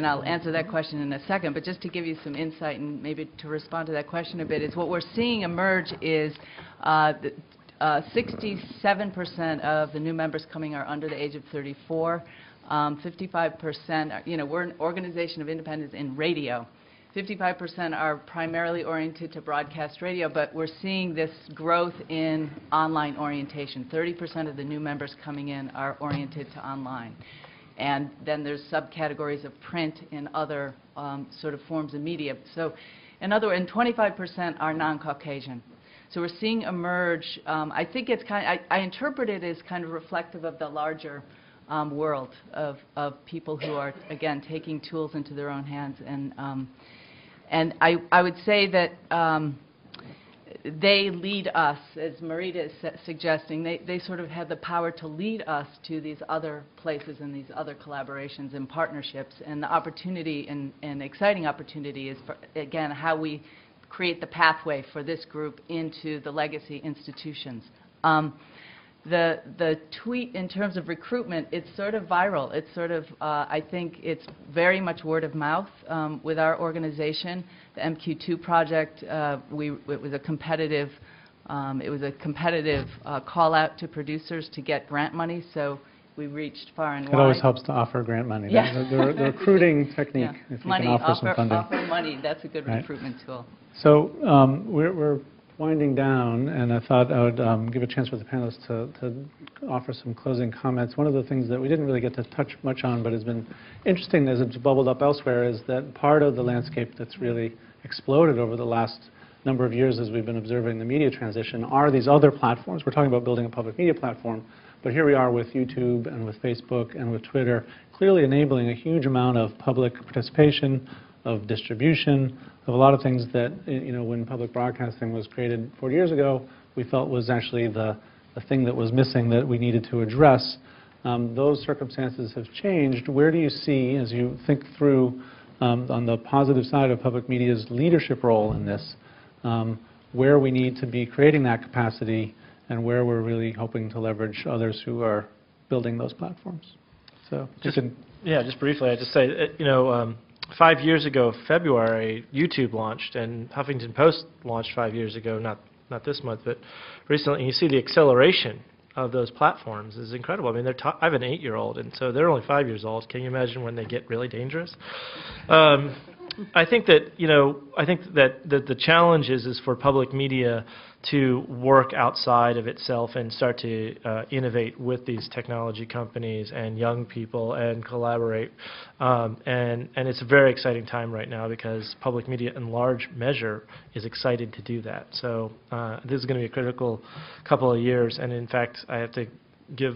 I'll answer that question in a second, but just to give you some insight and maybe to respond to that question a bit, is what we're seeing emerge is 67% of the new members coming are under the age of 34. 55%, we're an organization of independents in radio. 55% are primarily oriented to broadcast radio, but we're seeing this growth in online orientation. 30% of the new members coming in are oriented to online. And then there's subcategories of print and other sort of forms of media. So in other words, 25% are non-Caucasian. So we're seeing emerge, I think it's I interpret it as kind of reflective of the larger world of people who are, again, taking tools into their own hands. And I would say that they lead us, as Marita is suggesting, they sort of have the power to lead us to these other places and these other collaborations and partnerships. And the opportunity and exciting opportunity is, again, how we create the pathway for this group into the legacy institutions. The tweet, in terms of recruitment, it's sort of viral. It's sort of, I think it's very much word of mouth with our organization. The MQ2 project, it was a competitive call out to producers to get grant money, so we reached far and wide. It always helps to offer grant money. Yeah. The recruiting technique, if you can offer some funding. Offer money, that's a good recruitment tool. So we're winding down, and I thought I would give a chance for the panelists to offer some closing comments. One of the things that we didn't really get to touch much on, but has been interesting as it's bubbled up elsewhere, is that part of the landscape that's really exploded over the last number of years as we've been observing the media transition are these other platforms. We're talking about building a public media platform, but here we are with YouTube and with Facebook and with Twitter, clearly enabling a huge amount of public participation, of distribution, of a lot of things that, when public broadcasting was created 40 years ago, we felt was actually the a thing that was missing that we needed to address. Those circumstances have changed. Where do you see, as you think through on the positive side of public media's leadership role in this, where we need to be creating that capacity and where we're really hoping to leverage others who are building those platforms? So just briefly, I'd just say, 5 years ago, February, YouTube launched, and Huffington Post launched 5 years ago, not this month, but recently. And you see the acceleration of those platforms is incredible. I mean, I have an 8-year-old, and so they're only 5 years old. Can you imagine when they get really dangerous? I think that the challenge is for public media to work outside of itself and start to innovate with these technology companies and young people and collaborate. And it's a very exciting time right now because public media in large measure is excited to do that. So this is going to be a critical couple of years. And in fact, I have to give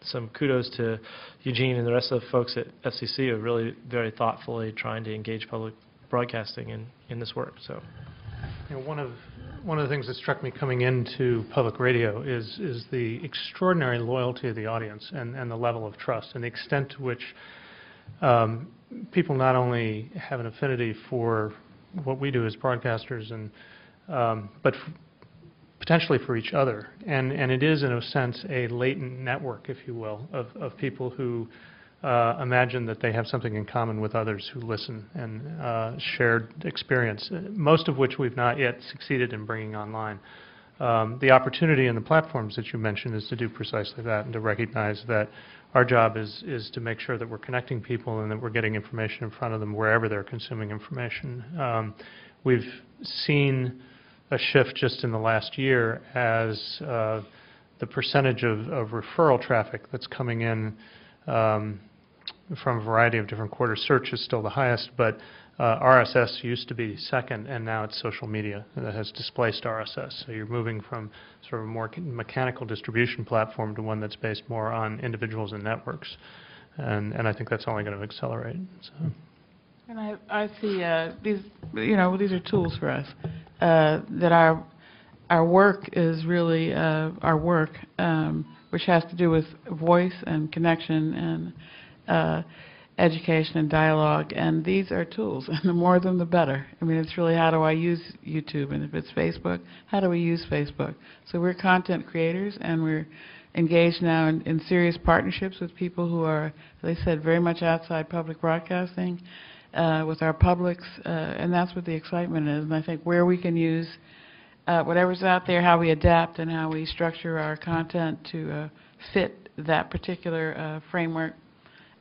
some kudos to Eugene and the rest of the folks at FCC who are really very thoughtfully trying to engage public broadcasting in this work. So, one of the things that struck me coming into public radio is the extraordinary loyalty of the audience and the level of trust and the extent to which people not only have an affinity for what we do as broadcasters but potentially for each other. And it is, in a sense, a latent network, if you will, of people who imagine that they have something in common with others who listen and shared experience, most of which we've not yet succeeded in bringing online. The opportunity in the platforms that you mentioned is to do precisely that and to recognize that our job is to make sure that we're connecting people and that we're getting information in front of them wherever they're consuming information. We've seen a shift just in the last year as the percentage of referral traffic that's coming in from a variety of different quarters. Search is still the highest, but RSS used to be second, and now it's social media that has displaced RSS. So you're moving from sort of a more mechanical distribution platform to one that's based more on individuals and networks. And I think that's only going to accelerate. So. And I see these, these are tools for us. That our work is really our work, which has to do with voice and connection and education and dialogue, and these are tools, and the more of them, the better. I mean, it's really how do I use YouTube, and if it's Facebook, how do we use Facebook? So we're content creators, and we're engaged now in serious partnerships with people who are, as I said, very much outside public broadcasting, with our publics, and that's what the excitement is. And I think where we can use whatever's out there, how we adapt and how we structure our content to fit that particular framework,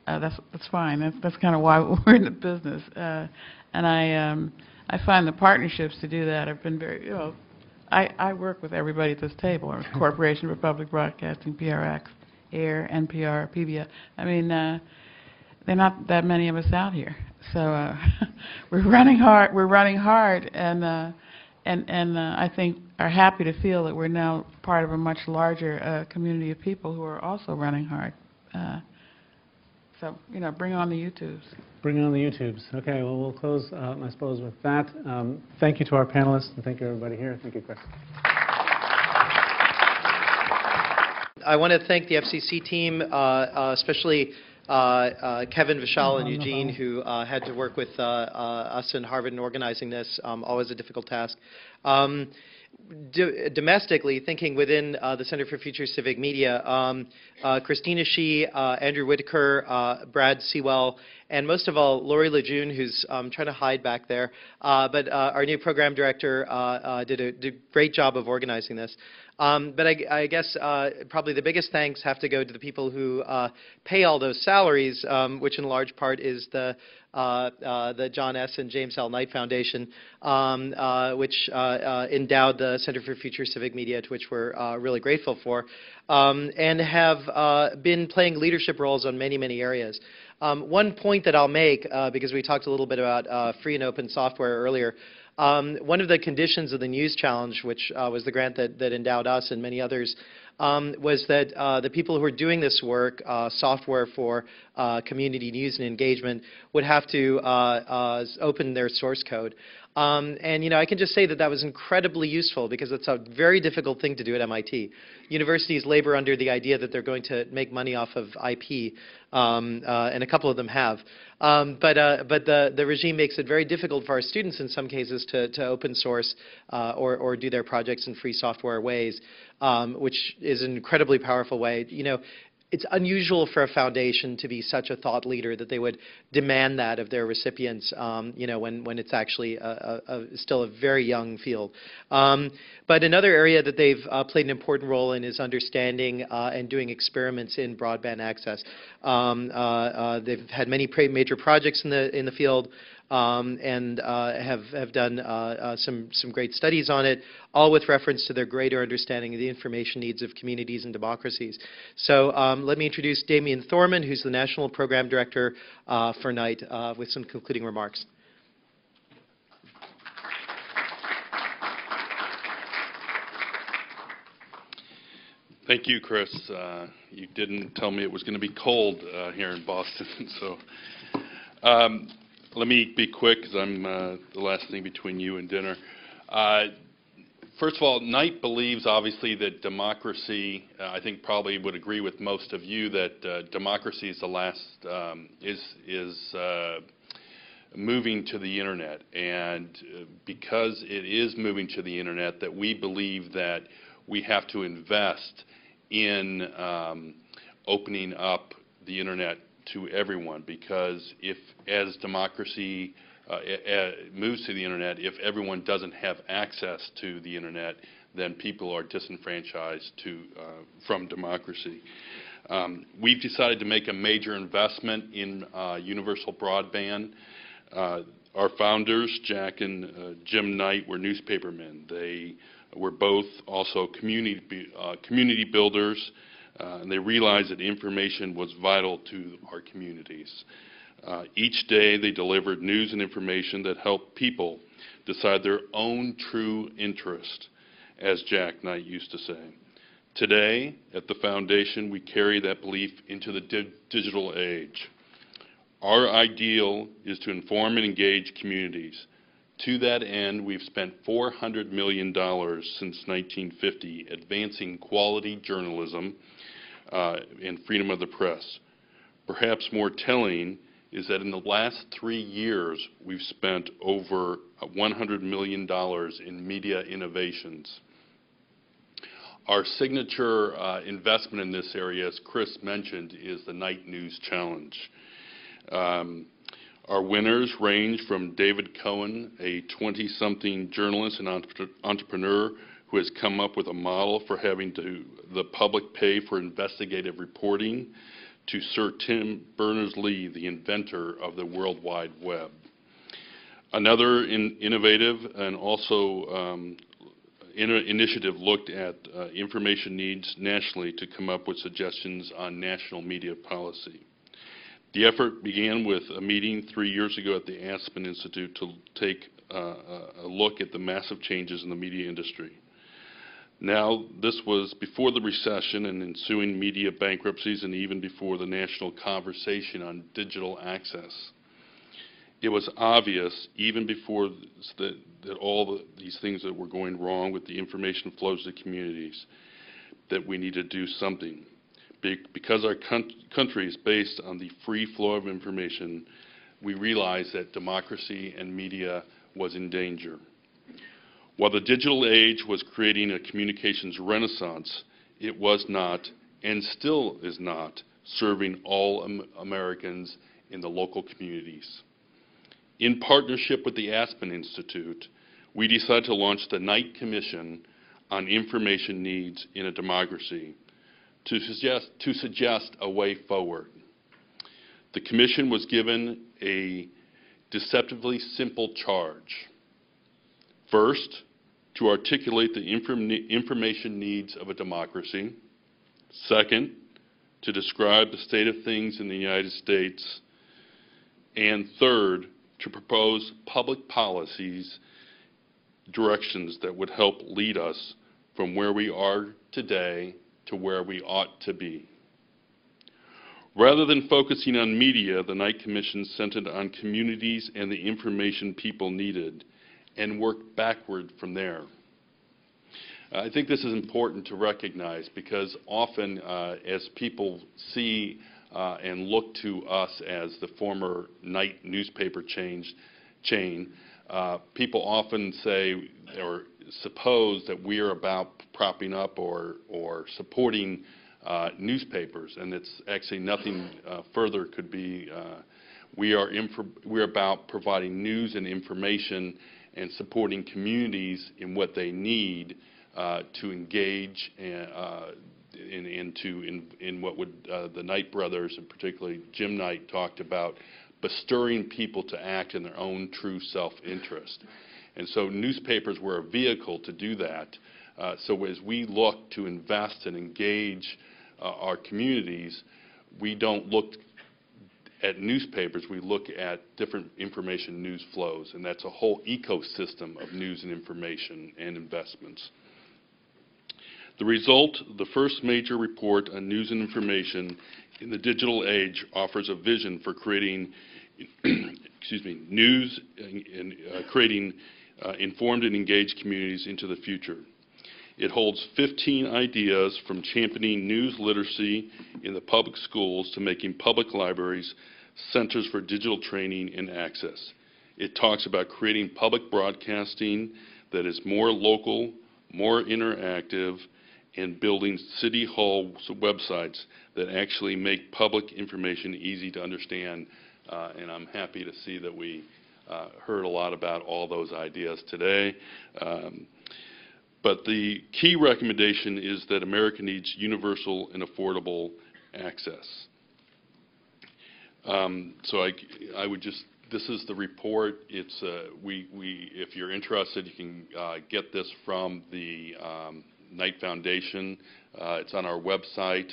that's fine. That's kind of why we're in the business. And I find the partnerships to do that have been very, I work with everybody at this table, Corporation for Public Broadcasting, PRX, AIR, NPR, PBS. I mean, there are not that many of us out here. So we're running hard, and I think are happy to feel that we're now part of a much larger community of people who are also running hard. So, bring on the YouTubes. Bring on the YouTubes. Okay, well, we'll close, I suppose, with that. Thank you to our panelists, and thank you, everybody here. Thank you, Chris. I want to thank the FCC team, especially Kevin, Vishal, and Eugene, who had to work with us in Harvard in organizing this. Always a difficult task. Domestically, thinking within the Center for Future Civic Media, Christina Shi, Andrew Whitaker, Brad Sewell, and most of all, Lori Lejeune, who's trying to hide back there. But our new program director did a great job of organizing this. But I guess probably the biggest thanks have to go to the people who pay all those salaries, which in large part is the John S. and James L. Knight Foundation, which endowed the Center for Future Civic Media, to which we're really grateful for, and have been playing leadership roles on many, many areas. One point that I'll make, because we talked a little bit about free and open software earlier, one of the conditions of the News Challenge, which was the grant that endowed us and many others, was that the people who are doing this work, software for community news and engagement, would have to open their source code. And I can just say that that was incredibly useful because it's a very difficult thing to do at MIT. Universities labor under the idea that they're going to make money off of IP, and a couple of them have. But the regime makes it very difficult for our students in some cases to open source or do their projects in free software ways, which is an incredibly powerful way. It's unusual for a foundation to be such a thought leader that they would demand that of their recipients, when it's actually still a very young field. But another area that they've played an important role in is understanding and doing experiments in broadband access. They've had many major projects in the field. And have done some great studies on it, all with reference to their greater understanding of the information needs of communities and democracies. So let me introduce Damien Thorman, who's the National Program Director for NITE, with some concluding remarks. Thank you, Chris. You didn't tell me it was going to be cold here in Boston, so. Let me be quick because I'm the last thing between you and dinner. First of all, NITE believes, obviously, that democracy, I think probably would agree with most of you, that democracy is the last, is moving to the Internet. And because it is moving to the Internet, that we believe that we have to invest in opening up the Internet to everyone, because if, as democracy moves to the Internet, if everyone doesn't have access to the Internet, then people are disenfranchised from democracy. We've decided to make a major investment in universal broadband. Our founders, Jack and Jim Knight, were newspapermen. They were both also community builders. And they realized that information was vital to our communities. Each day they delivered news and information that helped people decide their own true interest, as Jack Knight used to say. Today, at the Foundation, we carry that belief into the digital age. Our ideal is to inform and engage communities. To that end, we've spent $400 million since 1950 advancing quality journalism and freedom of the press. Perhaps more telling is that in the last 3 years, we've spent over $100 million in media innovations. Our signature investment in this area, as Chris mentioned, is the Knight News Challenge. Our winners range from David Cohen, a 20-something journalist and entrepreneur who has come up with a model for having the public pay for investigative reporting, to Sir Tim Berners-Lee, the inventor of the World Wide Web. Another innovative and also initiative looked at information needs nationally to come up with suggestions on national media policy. The effort began with a meeting 3 years ago at the Aspen Institute to take a look at the massive changes in the media industry. Now, this was before the recession and ensuing media bankruptcies, and even before the national conversation on digital access. It was obvious, even before that all these things that were going wrong with the information flows to communities, that we need to do something. Because our country is based on the free flow of information, we realized that democracy and media was in danger. While the digital age was creating a communications renaissance, it was not, and still is not, serving all Americans in the local communities. In partnership with the Aspen Institute, we decided to launch the Knight Commission on Information Needs in a Democracy to suggest a way forward. The commission was given a deceptively simple charge. First, to articulate the information needs of a democracy. Second, to describe the state of things in the United States. And third, to propose public policies, directions that would help lead us from where we are today to where we ought to be. Rather than focusing on media, the Knight Commission centered on communities and the information people needed, and work backward from there. I think this is important to recognize because often as people see and look to us as the former Knight newspaper chain, people often say or suppose that we are about propping up or supporting newspapers, and it's actually nothing further could be. We are about providing news and information and supporting communities in what they need to engage in what would the Knight brothers, and particularly Jim Knight, talked about, bestirring people to act in their own true self-interest. And so newspapers were a vehicle to do that. So as we look to invest and engage our communities, we don't look at newspapers, we look at different information news flows, and that's a whole ecosystem of news and information and investments. The result, the first major report on news and information in the digital age, offers a vision for creating news and creating informed and engaged communities into the future. It holds 15 ideas from championing news literacy in the public schools to making public libraries centers for digital training and access. It talks about creating public broadcasting that is more local, more interactive, and building city hall websites that actually make public information easy to understand. And I'm happy to see that we heard a lot about all those ideas today. But the key recommendation is that America needs universal and affordable access. So I would just, this is the report. It's if you're interested, you can get this from the Knight Foundation. It's on our website,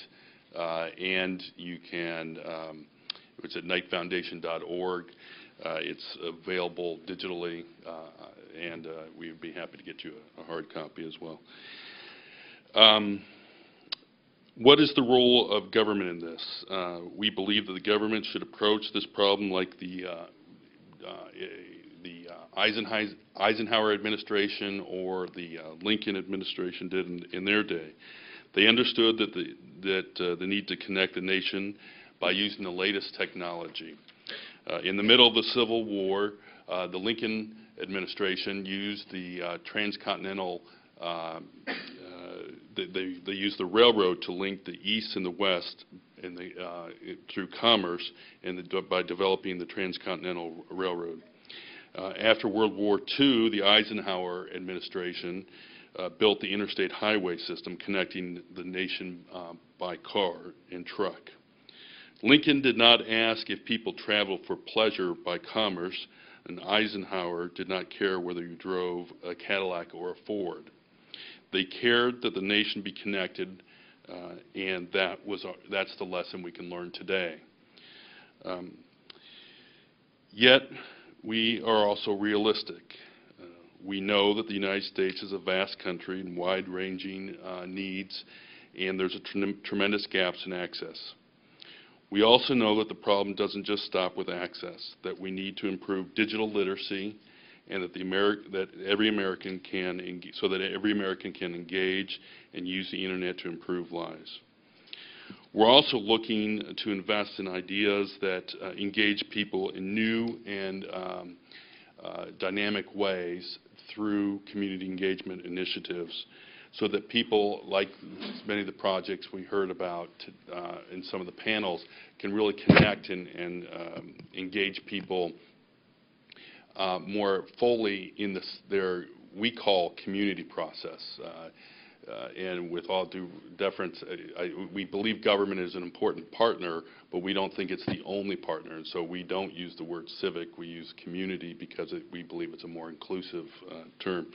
and you can. It's at knightfoundation.org. It's available digitally, and we'd be happy to get you a hard copy as well. What is the role of government in this? We believe that the government should approach this problem like the Eisenhower administration or the Lincoln administration did in their day. They understood that the need to connect the nation by using the latest technology. In the middle of the Civil War, the Lincoln administration used the transcontinental, they used the railroad to link the East and the West and through commerce and by developing the transcontinental railroad. After World War II, the Eisenhower administration built the interstate highway system connecting the nation by car and truck. Lincoln did not ask if people traveled for pleasure by commerce, and Eisenhower did not care whether you drove a Cadillac or a Ford. They cared that the nation be connected, and that's the lesson we can learn today. Yet, we are also realistic. We know that the United States is a vast country and wide-ranging needs, and there's tremendous gaps in access. We also know that the problem doesn't just stop with access, that we need to improve digital literacy, and that every American can engage and use the internet to improve lives. We're also looking to invest in ideas that engage people in new and dynamic ways through community engagement initiatives, so that people, like many of the projects we heard about in some of the panels, can really connect and engage people more fully in their, we call, community process. And with all due deference, we believe government is an important partner, but we don't think it's the only partner. And so we don't use the word civic, we use community because we believe it's a more inclusive term.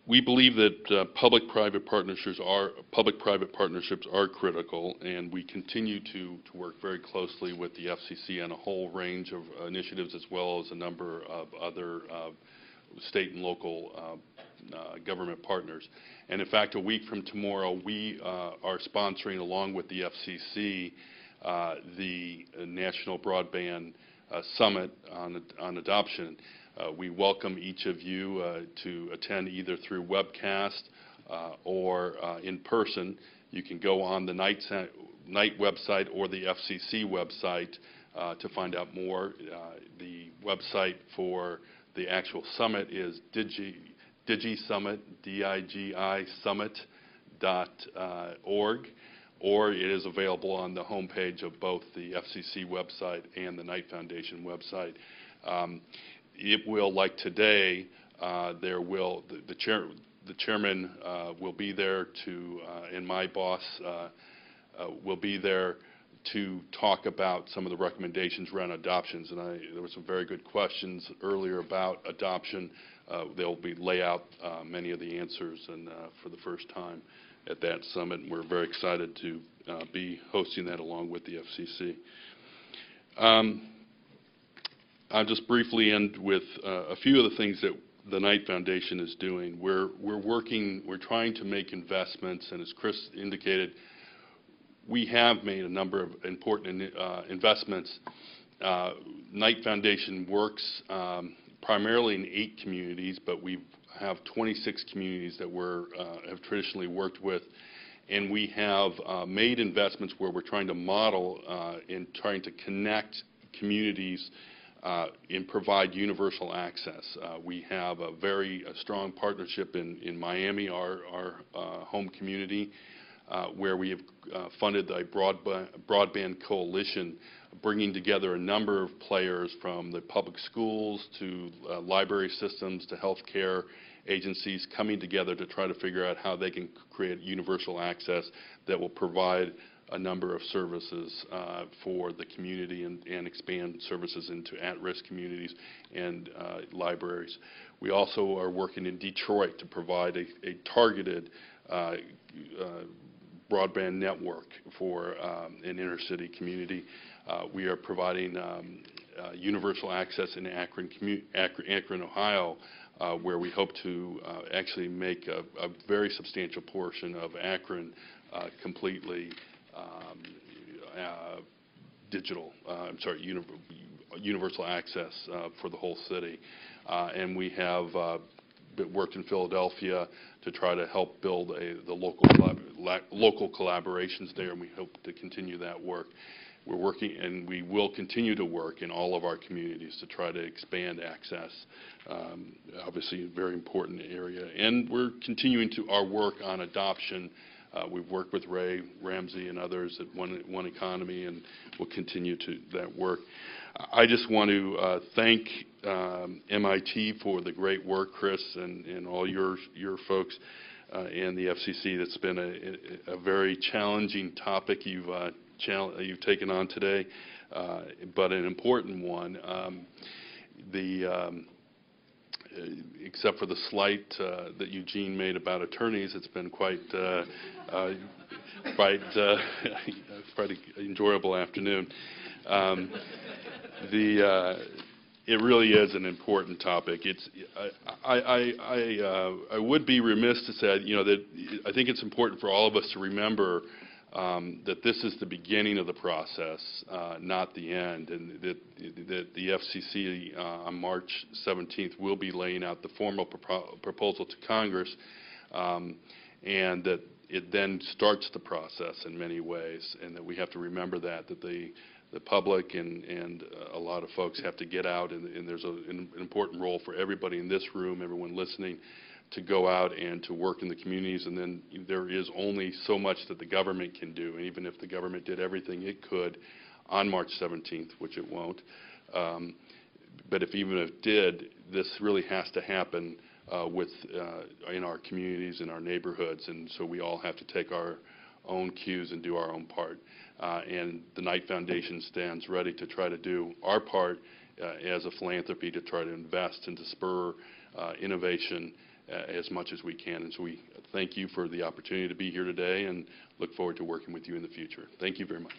We believe that public-private partnerships are critical, and we continue to work very closely with the FCC on a whole range of initiatives, as well as a number of other state and local government partners. And in fact, a week from tomorrow, we are sponsoring, along with the FCC, the National Broadband summit on adoption. We welcome each of you to attend either through webcast or in person. You can go on the NITE website or the FCC website to find out more. The website for the actual summit is DigiSummit, D-I-G-I summit.org, or it is available on the homepage of both the FCC website and the Knight Foundation website. It will, like today, the chairman will be there to, and my boss will be there to talk about some of the recommendations around adoptions. And there were some very good questions earlier about adoption. They'll lay out many of the answers and for the first time at that summit. And we're very excited to be hosting that along with the FCC. I'll just briefly end with a few of the things that the Knight Foundation is doing. We're trying to make investments, and as Chris indicated, we have made a number of important investments. Knight Foundation works primarily in 8 communities, but we have 26 communities that we have traditionally worked with, and we have made investments where we're trying to model and trying to connect communities and provide universal access. We have a very strong partnership in Miami, our home community, where we have funded a broadband coalition, bringing together a number of players from the public schools to library systems to healthcare agencies, coming together to try to figure out how they can create universal access that will provide a number of services for the community and expand services into at-risk communities and libraries. We also are working in Detroit to provide a targeted broadband network for an inner-city community. We are providing universal access in Akron, Ohio, where we hope to actually make a very substantial portion of Akron completely digital, universal access for the whole city. And we have worked in Philadelphia to try to help build the local collaborations there, and we hope to continue that work. We're working, and we will continue to work in all of our communities to try to expand access. Obviously, a very important area. And we're continuing our work on adoption. We've worked with Ray Ramsey and others at One Economy, and we'll continue that work. I just want to thank MIT for the great work, Chris, and all your folks and the FCC. That's been a very challenging topic you've taken on today, but an important one. Except for the slight that Eugene made about attorneys, it's been quite an enjoyable afternoon. It really is an important topic. I would be remiss to say, that I think it's important for all of us to remember that this is the beginning of the process, not the end, and that the FCC on March 17th will be laying out the formal proposal to Congress, and that it then starts the process in many ways, and that we have to remember that the public and a lot of folks have to get out, and there's an important role for everybody in this room, everyone listening, to go out and to work in the communities. And then there is only so much that the government can do. And even if the government did everything it could on March 17th, which it won't, but even if it did, this really has to happen in our communities, in our neighborhoods. And so we all have to take our own cues and do our own part. And the Knight Foundation stands ready to try to do our part as a philanthropy to try to invest and to spur innovation as much as we can. And so we thank you for the opportunity to be here today and look forward to working with you in the future. Thank you very much.